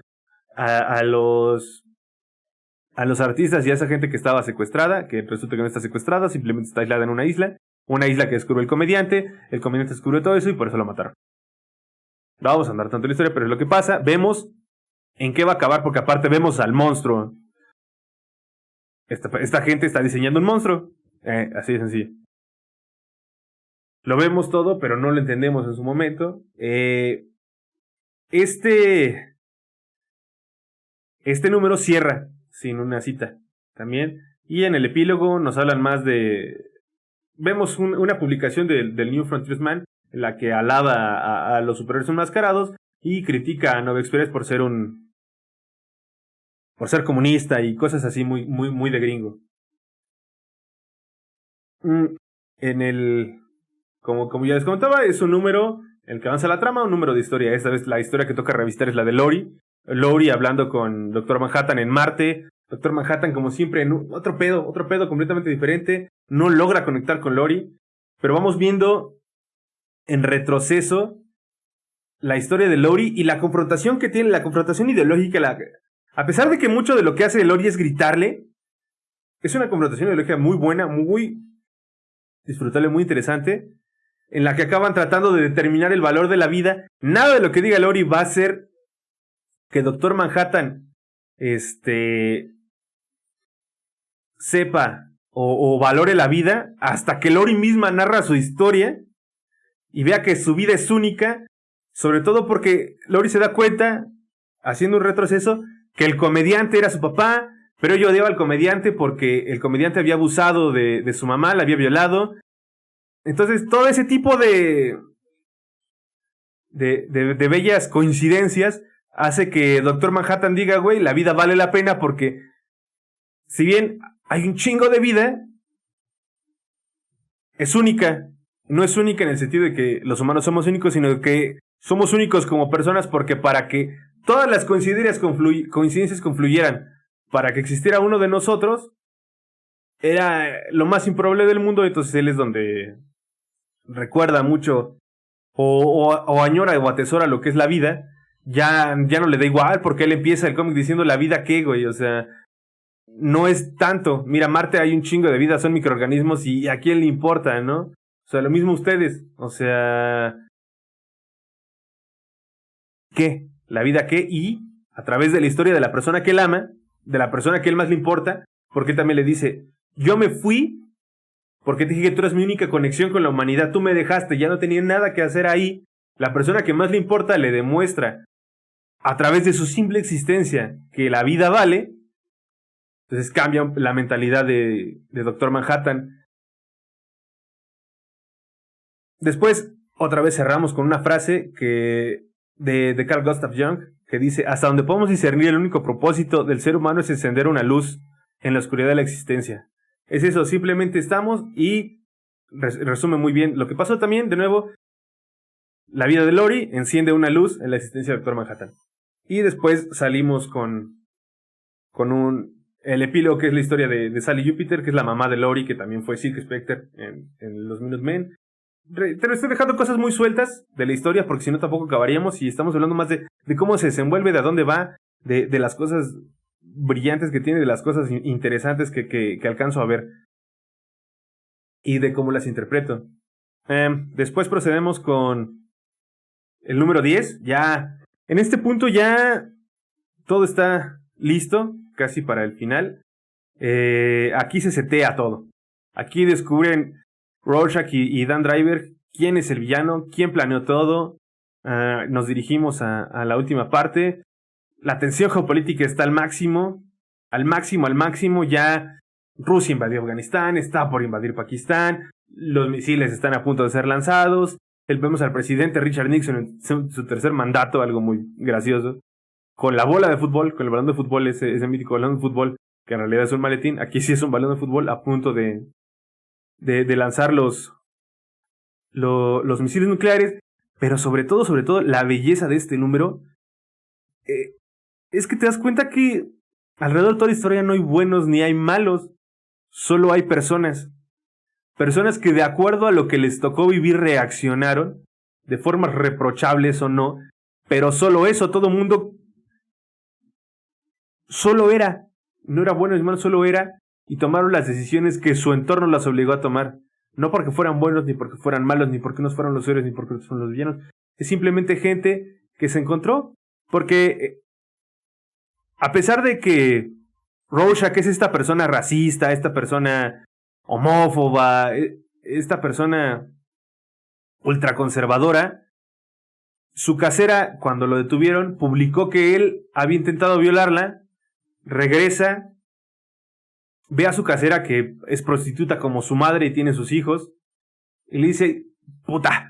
a los artistas y a esa gente que estaba secuestrada, que resulta que no está secuestrada, simplemente está aislada en una isla que descubre el comediante descubre todo eso y por eso lo mataron. No vamos a andar tanto en la historia, pero es lo que pasa. Vemos en qué va a acabar, porque aparte vemos al monstruo. Esta gente está diseñando un monstruo, así de sencillo. Lo vemos todo, pero no lo entendemos en su momento. Este número cierra sin una cita también. Y en el epílogo nos hablan más vemos una publicación del New Frontiersman en la que alaba a los superhéroes enmascarados y critica a Nova Express por ser comunista y cosas así muy, muy, muy de gringo. Como ya les comentaba, es un número en el que avanza la trama, un número de historia. Esta vez la historia que toca revisitar es la de Lori hablando con Doctor Manhattan en Marte. Doctor Manhattan, como siempre, en otro pedo completamente diferente. No logra conectar con Lori. Pero vamos viendo en retroceso la historia de Lori y la confrontación que tiene, la confrontación ideológica. A pesar de que mucho de lo que hace Lori es gritarle, es una confrontación ideológica muy buena, muy disfrutable, muy interesante, en la que acaban tratando de determinar el valor de la vida. Nada de lo que diga Lori va a hacer que Doctor Manhattan sepa o valore la vida hasta que Lori misma narra su historia y vea que su vida es única, sobre todo porque Lori se da cuenta, haciendo un retroceso, que el comediante era su papá, pero ella odiaba al comediante porque el comediante había abusado de su mamá, la había violado. Entonces, todo ese tipo de bellas coincidencias hace que Doctor Manhattan diga, güey, la vida vale la pena porque si bien hay un chingo de vida, es única. No es única en el sentido de que los humanos somos únicos, sino que somos únicos como personas porque para que todas las coincidencias confluyeran para que existiera uno de nosotros, era lo más improbable del mundo. Entonces él es donde recuerda mucho o añora o atesora lo que es la vida. Ya no le da igual porque él empieza el cómic diciendo la vida qué, güey, o sea, no es tanto. Mira, Marte hay un chingo de vida, son microorganismos y a quién le importa, ¿no? O sea, lo mismo ustedes, o sea, ¿qué? ¿La vida qué? Y a través de la historia de la persona que él ama, de la persona que él más le importa, porque él también le dice, yo me fui porque te dije que tú eres mi única conexión con la humanidad, tú me dejaste, ya no tenía nada que hacer ahí. La persona que más le importa le demuestra a través de su simple existencia que la vida vale. Entonces cambia la mentalidad de Doctor Manhattan. Después, otra vez cerramos con una frase de Carl Gustav Jung, que dice, hasta donde podemos discernir, el único propósito del ser humano es encender una luz en la oscuridad de la existencia. Es eso, simplemente estamos y resume muy bien lo que pasó también. De nuevo, la vida de Lori enciende una luz en la existencia de Doctor Manhattan. Y después salimos con el epílogo, que es la historia de Sally Jupiter, que es la mamá de Lori, que también fue Silk Spectre en los Minutemen. Te estoy dejando cosas muy sueltas de la historia, porque si no tampoco acabaríamos, y estamos hablando más de cómo se desenvuelve, de a dónde va, de las cosas brillantes que tiene, de las cosas interesantes que alcanzo a ver, y de cómo las interpreto. Después procedemos con el número 10. Ya, en este punto ya todo está listo, casi para el final. Aquí se setea todo. Aquí descubren Rorschach y Dan Driver quién es el villano, quién planeó todo. Nos dirigimos a la última parte. La tensión geopolítica está al máximo. Al máximo. Ya Rusia invadió Afganistán, está por invadir Pakistán. Los misiles están a punto de ser lanzados. Vemos al presidente Richard Nixon en su tercer mandato, algo muy gracioso, con la bola de fútbol, con el balón de fútbol, ese mítico balón de fútbol, que en realidad es un maletín. Aquí sí es un balón de fútbol a punto de lanzar los misiles nucleares. Pero sobre todo, la belleza de este número es que te das cuenta que alrededor de toda la historia no hay buenos ni hay malos, solo hay personas. Personas que de acuerdo a lo que les tocó vivir reaccionaron, de formas reprochables o no, pero solo eso, todo mundo solo era, no era bueno ni malo, solo era, y tomaron las decisiones que su entorno las obligó a tomar. No porque fueran buenos, ni porque fueran malos, ni porque unos fueron los héroes, ni porque otros fueron los villanos. Es simplemente gente que se encontró, porque a pesar de que Rorschach es esta persona racista, esta persona homófoba, esta persona ultraconservadora, su casera, cuando lo detuvieron, publicó que él había intentado violarla, regresa, ve a su casera, que es prostituta como su madre y tiene sus hijos, y le dice, puta,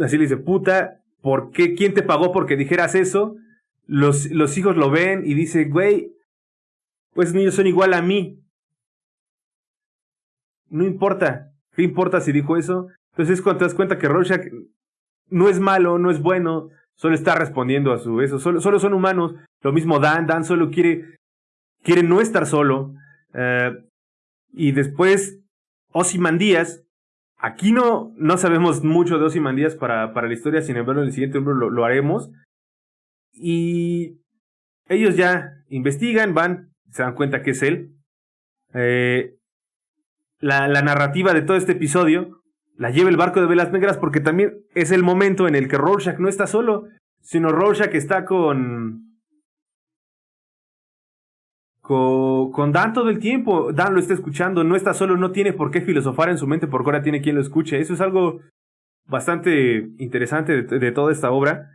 así le dice, puta, ¿por qué? ¿Quién te pagó porque dijeras eso? Los hijos lo ven y dice, güey, pues niños son igual a mí. No importa. ¿Qué importa si dijo eso? Entonces es cuando te das cuenta que Rorschach no es malo, no es bueno, solo está respondiendo a su eso. Solo son humanos. Lo mismo Dan solo quiere no estar solo. Y después Ozymandias. Aquí no sabemos mucho de Ozymandias para la historia, sin embargo en el siguiente número lo haremos. Y ellos ya investigan, se dan cuenta que es él. La narrativa de todo este episodio la lleva el barco de velas negras, porque también es el momento en el que Rorschach no está solo, sino Rorschach está con Dan todo el tiempo. Dan lo está escuchando, no está solo, no tiene por qué filosofar en su mente porque ahora tiene quien lo escuche. Eso es algo bastante interesante de toda esta obra.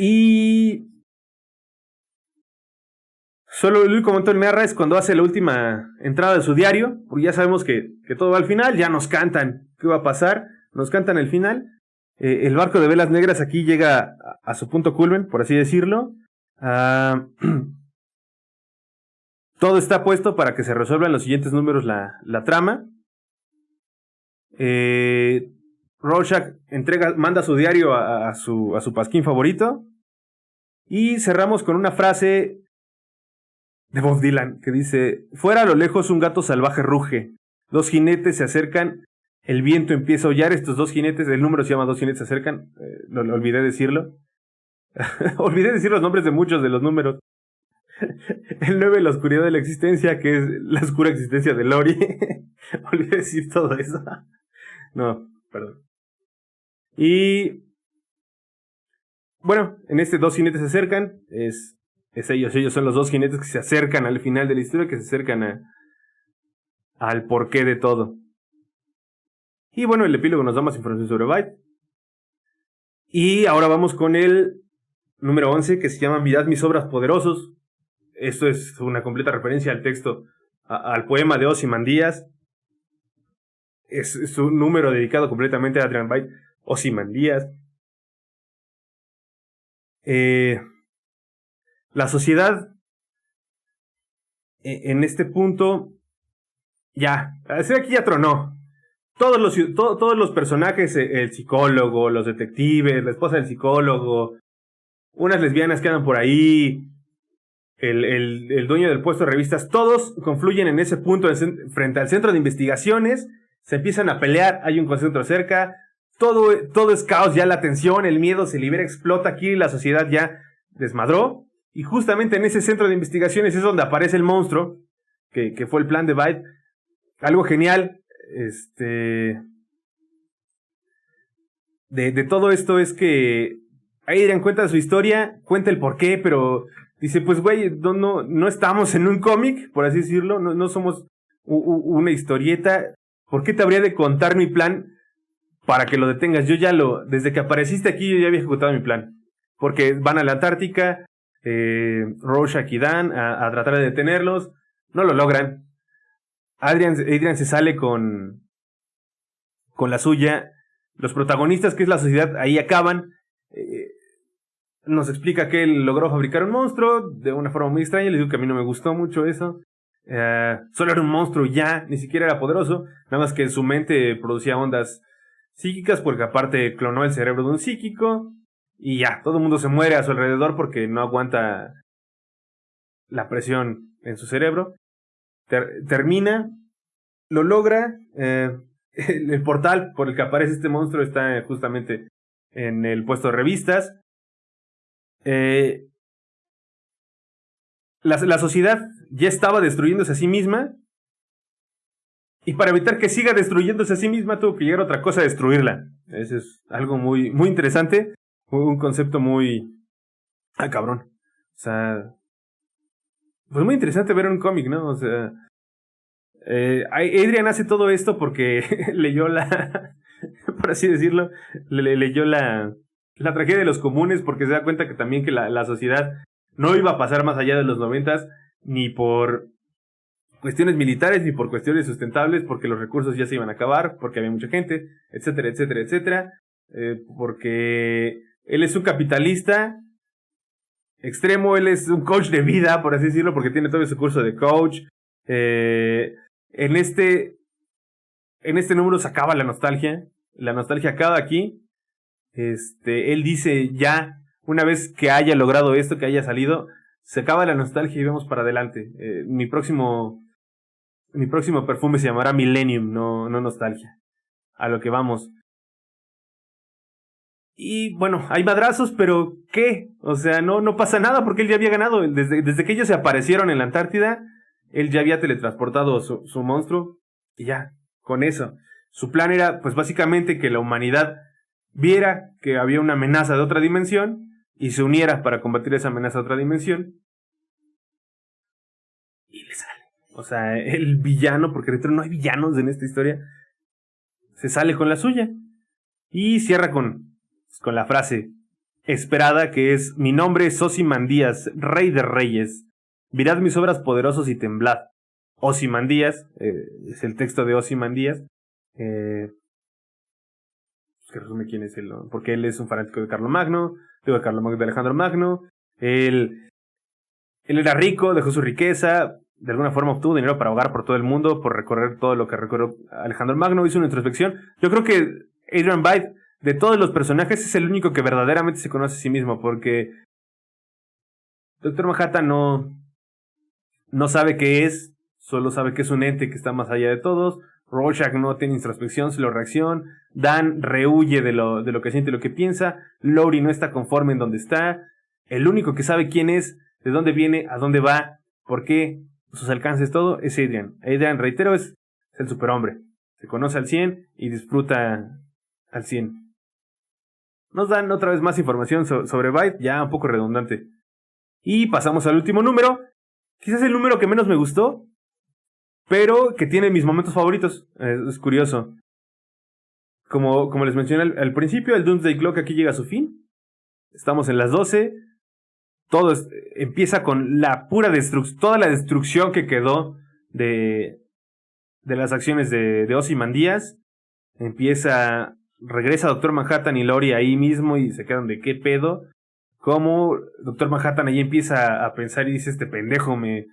Y solo el único momento que narra es cuando hace la última entrada de su diario, porque ya sabemos que todo va al final, ya nos cantan qué va a pasar, nos cantan el final. El barco de velas negras aquí llega a su punto culmen, por así decirlo. Todo está puesto para que se resuelva en los siguientes números la trama. Rorschach manda su diario a su pasquín favorito. Y cerramos con una frase de Bob Dylan que dice: fuera a lo lejos un gato salvaje ruge, 2 jinetes se acercan, el viento empieza a aullar. Estos 2 jinetes, el número se llama 2 jinetes se acercan, lo olvidé decirlo. Olvidé decir los nombres de muchos de los números. El 9, la oscuridad de la existencia, que es la oscura existencia de Lori. Olvidé decir todo eso. No, perdón. Y bueno, en este 2 jinetes se acercan, es ellos son los 2 jinetes que se acercan al final de la historia, que se acercan al porqué de todo. Y bueno, el epílogo nos da más información sobre Bite. Y ahora vamos con el número 11, que se llama Mirad mis obras poderosos. Esto es una completa referencia al texto, al poema de Ozymandias. Es un número dedicado completamente a Adrian Bite, Ozymandias. La sociedad en este punto ya, aquí ya tronó. Todos los personajes, el psicólogo, los detectives, la esposa del psicólogo, unas lesbianas que andan por ahí, el dueño del puesto de revistas, todos confluyen en ese punto frente al centro de investigaciones, se empiezan a pelear, hay un concentro cerca, todo es caos, ya la tensión, el miedo se libera, explota aquí, la sociedad ya desmadró, y justamente en ese centro de investigaciones es donde aparece el monstruo, que fue el plan de Bite. Algo genial, de todo esto es que Adrian cuenta su historia, cuenta el porqué, pero dice, pues güey, no estamos en un cómic, por así decirlo, no somos una historieta. ¿Por qué te habría de contar mi plan para que lo detengas? Desde que apareciste aquí yo ya había ejecutado mi plan, porque van a la Antártica, Rorschach y Dan a tratar de detenerlos, no lo logran. Adrian se sale con la suya. Los protagonistas, que es la sociedad, ahí acaban. Nos explica que él logró fabricar un monstruo de una forma muy extraña. Les digo que a mí no me gustó mucho eso. Solo era un monstruo ya, ni siquiera era poderoso. Nada más que su mente producía ondas psíquicas, porque aparte clonó el cerebro de un psíquico. Y ya, todo el mundo se muere a su alrededor porque no aguanta la presión en su cerebro. Termina, lo logra. El portal por el que aparece este monstruo está justamente en el puesto de revistas. La sociedad ya estaba destruyéndose a sí misma, y para evitar que siga destruyéndose a sí misma tuvo que llegar a otra cosa a destruirla. Eso es algo muy, muy interesante, un concepto muy cabrón. O sea, pues muy interesante ver un cómic, ¿no? O sea, Adrian hace todo esto porque leyó por así decirlo, leyó la tragedia de los comunes, porque se da cuenta que también que la sociedad no iba a pasar más allá de los 90s, ni por cuestiones militares, ni por cuestiones sustentables, porque los recursos ya se iban a acabar, porque había mucha gente, etcétera, etcétera, etcétera, porque él es un capitalista extremo, él es un coach de vida, por así decirlo, porque tiene todo su curso de coach. En este número se acaba la nostalgia acaba aquí. Él dice, ya, una vez que haya logrado esto, que haya salido, se acaba la nostalgia y vamos para adelante. Mi próximo perfume se llamará Millennium, no nostalgia. A lo que vamos. Y bueno, hay madrazos, pero ¿qué? O sea, no pasa nada porque él ya había ganado. Desde que ellos se aparecieron en la Antártida, él ya había teletransportado su monstruo. Y ya, con eso. Su plan era, pues básicamente, que la humanidad viera que había una amenaza de otra dimensión y se uniera para combatir esa amenaza de otra dimensión. Y le sale. O sea, el villano, porque reitero, no hay villanos en esta historia, se sale con la suya. Y cierra con la frase esperada que es: mi nombre es Ozymandias, rey de reyes. Mirad mis obras poderosos y temblad. Ozymandias, es el texto de Ozymandias. Que resume quién es él, ¿no? Porque él es un fanático de Carlomagno, de Alejandro Magno. Él era rico, dejó su riqueza, de alguna forma obtuvo dinero para vagar por todo el mundo, por recorrer todo lo que recorrió Alejandro Magno, hizo una introspección. Yo creo que Adrian Veidt, de todos los personajes, es el único que verdaderamente se conoce a sí mismo, porque Doctor Manhattan no sabe qué es, solo sabe que es un ente que está más allá de todos. Rorschach no tiene introspección, solo reacción. Dan rehuye de lo que siente y lo que piensa. Laurie no está conforme en donde está. El único que sabe quién es, de dónde viene, a dónde va, por qué, sus alcances, todo, es Adrian. Adrian, reitero, es el superhombre. Se conoce al 100 y disfruta al 100. Nos dan otra vez más información sobre Veidt, ya un poco redundante. Y pasamos al último número. Quizás el número que menos me gustó, pero que tiene mis momentos favoritos. Es curioso. Como les mencioné al principio, el Doomsday Clock aquí llega a su fin. Estamos en las 12. Todo empieza con la pura destrucción, toda la destrucción que quedó de las acciones de Ozymandias. Regresa Doctor Manhattan y Laurie ahí mismo y se quedan de qué pedo. Como Doctor Manhattan ahí empieza a pensar y dice: este pendejo me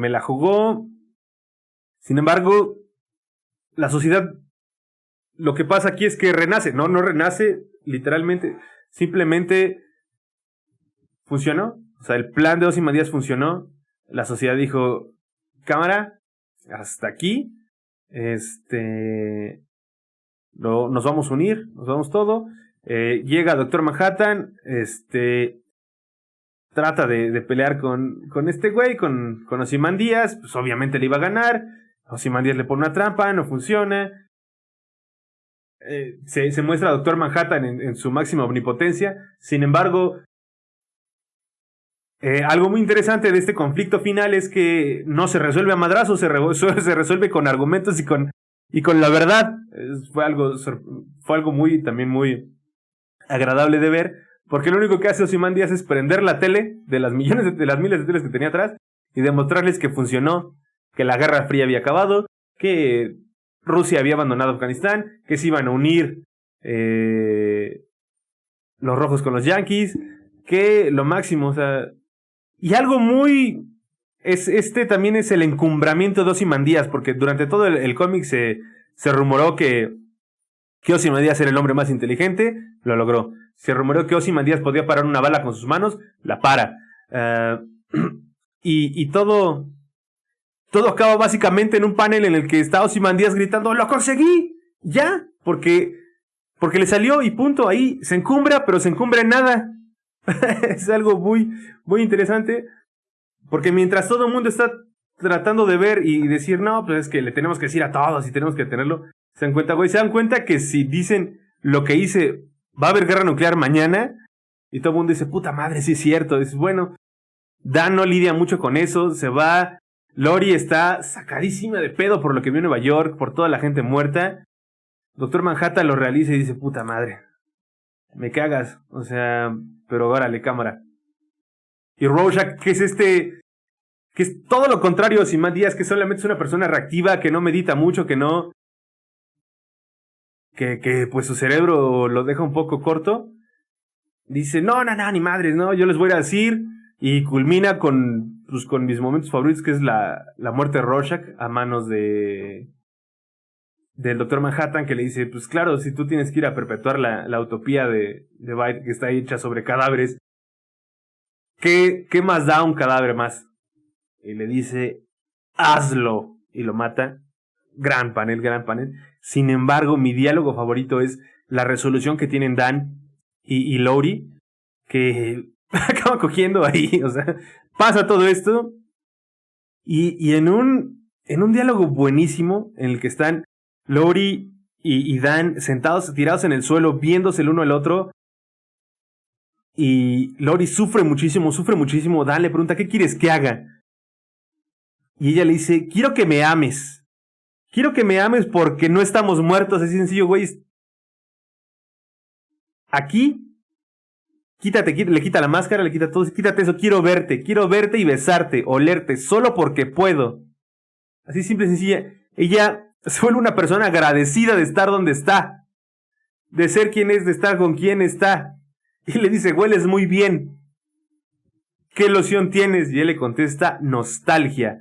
la jugó. Sin embargo, la sociedad, lo que pasa aquí es que renace. No renace literalmente, simplemente funcionó. O sea, el plan de Ozymandias funcionó. La sociedad dijo: cámara, hasta aquí. Nos vamos a unir, nos vamos todo. Llega Doctor Manhattan, trata de pelear con este güey, con Ozymandias. Pues obviamente le iba a ganar. Ozymandias le pone una trampa, no funciona. Se muestra a Doctor Manhattan en su máxima omnipotencia. Sin embargo, algo muy interesante de este conflicto final es que no se resuelve a madrazos, se resuelve con argumentos y con la verdad. Fue algo muy agradable de ver, porque lo único que hace Ozymandias es prender la tele de las miles de teles que tenía atrás y demostrarles que funcionó, que la Guerra Fría había acabado, que Rusia había abandonado Afganistán, que se iban a unir los rojos con los yanquis, que lo máximo, o sea. Y algo también es el encumbramiento de Ozymandias, porque durante todo el cómic se rumoró que Ozymandias era el hombre más inteligente, lo logró. Se rumoró que Ozymandias podía parar una bala con sus manos, la para. Y todo acaba básicamente en un panel en el que está Ozymandias gritando: ¡lo conseguí! ¡Ya! Porque le salió y punto, ahí se encumbra, pero se encumbra en nada. Es algo muy interesante, porque mientras todo el mundo está tratando de ver y decir: no, pues es que le tenemos que decir a todos y tenemos que tenerlo, se dan cuenta que si dicen lo que hice, va a haber guerra nuclear mañana, y todo el mundo dice: puta madre, sí es cierto. Es bueno, Dan no lidia mucho con eso, se va. Laurie está sacadísima de pedo por lo que vio en Nueva York, por toda la gente muerta. Doctor Manhattan lo realiza y dice: puta madre, me cagas, o sea, pero órale, cámara. Y Rorschach, que es todo lo contrario a Ozymandias, que solamente es una persona reactiva, que no medita mucho, que pues su cerebro lo deja un poco corto, dice: no, ni madres, no, yo les voy a decir. Y culmina con mis momentos favoritos, que es la muerte de Rorschach a manos del Doctor Manhattan, que le dice: pues claro, si tú tienes que ir a perpetuar la utopía de Veidt, que está hecha sobre cadáveres, ¿qué más da un cadáver más? Y le dice: hazlo. Y lo mata. Gran panel. Sin embargo, mi diálogo favorito es la resolución que tienen Dan y Lowry, que acaba cogiendo ahí, o sea, pasa todo esto y en un diálogo buenísimo en el que están Lowry y Dan sentados, tirados en el suelo, viéndose el uno al otro, y Lowry sufre muchísimo, Dan le pregunta, ¿qué quieres que haga? Y ella le dice, quiero que me ames porque no estamos muertos, así sencillo, güey. Aquí, le quita la máscara, le quita todo, quítate eso, quiero verte y besarte, olerte, solo porque puedo. Así simple y sencilla. Ella se vuelve una persona agradecida de estar donde está, de ser quien es, de estar con quien está. Y le dice, hueles muy bien. ¿Qué loción tienes? Y él le contesta, nostalgia.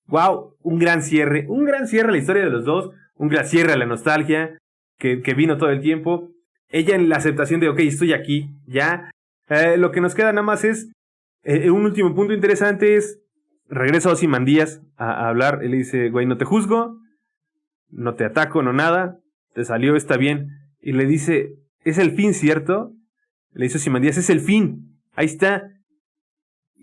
Wow, un gran cierre a la historia de los dos, un gran cierre a la nostalgia que vino todo el tiempo. Ella en la aceptación de, ok, estoy aquí, ya. Lo que nos queda nada más es, un último punto interesante es, regresa Ozymandias a hablar. Él le dice, güey, no te juzgo, no te ataco, no nada, te salió, está bien. Y le dice, ¿es el fin, cierto? Le dice Ozymandias, es el fin, ahí está.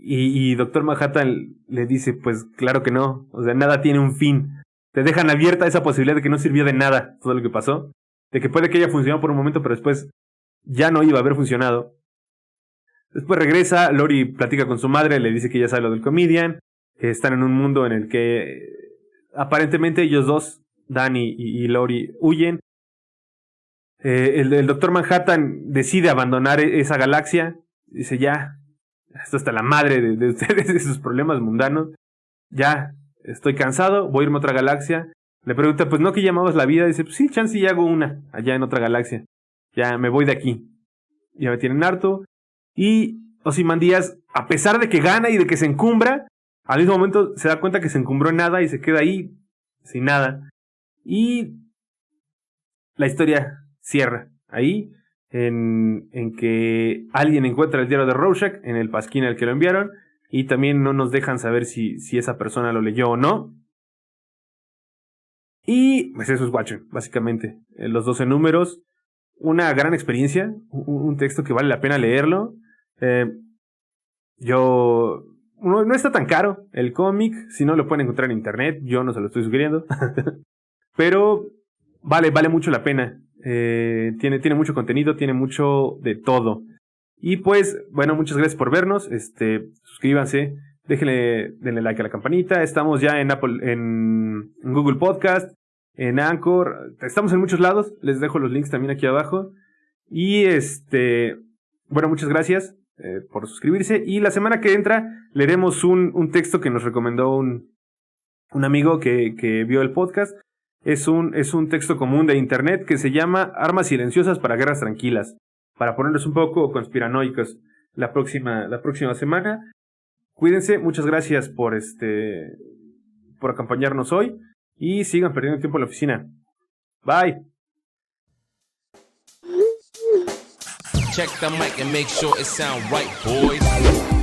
Y Doctor Manhattan le dice, pues claro que no, o sea, nada tiene un fin. Te dejan abierta esa posibilidad de que no sirvió de nada todo lo que pasó, de que puede que haya funcionado por un momento, pero después ya no iba a haber funcionado. Después regresa, Lowry platica con su madre, le dice que ya sabe lo del Comedian, están en un mundo en el que aparentemente ellos dos, Dan y Lowry, huyen. El Doctor Manhattan decide abandonar esa galaxia, dice ya, esto está la madre de ustedes, de sus problemas mundanos. Ya, estoy cansado, voy a irme a otra galaxia. Le pregunta, pues no que llamabas la vida. Dice, pues sí, chance y hago una allá en otra galaxia. Ya me voy de aquí. Ya me tienen harto. Y Ozymandias, a pesar de que gana y de que se encumbra, al mismo momento se da cuenta que se encumbró en nada y se queda ahí sin nada. Y la historia cierra ahí. En que alguien encuentra el diario de Rorschach en el pasquín al que lo enviaron, y también no nos dejan saber si esa persona lo leyó o no. Y pues eso es Watchmen, básicamente. Los 12 números, una gran experiencia, un texto que vale la pena leerlo. No está tan caro el cómic, si no lo pueden encontrar en internet, yo no se lo estoy sugiriendo. Pero vale mucho la pena. Tiene mucho contenido, tiene mucho de todo. Y pues, bueno, muchas gracias por vernos. Suscríbanse, denle like a la campanita. Estamos ya en Apple, en Google Podcast, en Anchor. Estamos en muchos lados. Les dejo los links también aquí abajo. Y bueno, muchas gracias por suscribirse. Y la semana que entra leeremos un texto que nos recomendó un amigo que vio el podcast. Es un texto común de internet que se llama Armas silenciosas para guerras tranquilas, para ponernos un poco conspiranoicos la próxima semana. Cuídense, muchas gracias por acompañarnos hoy y sigan perdiendo tiempo en la oficina. Bye. Check the mic and make sure it sound right, boys.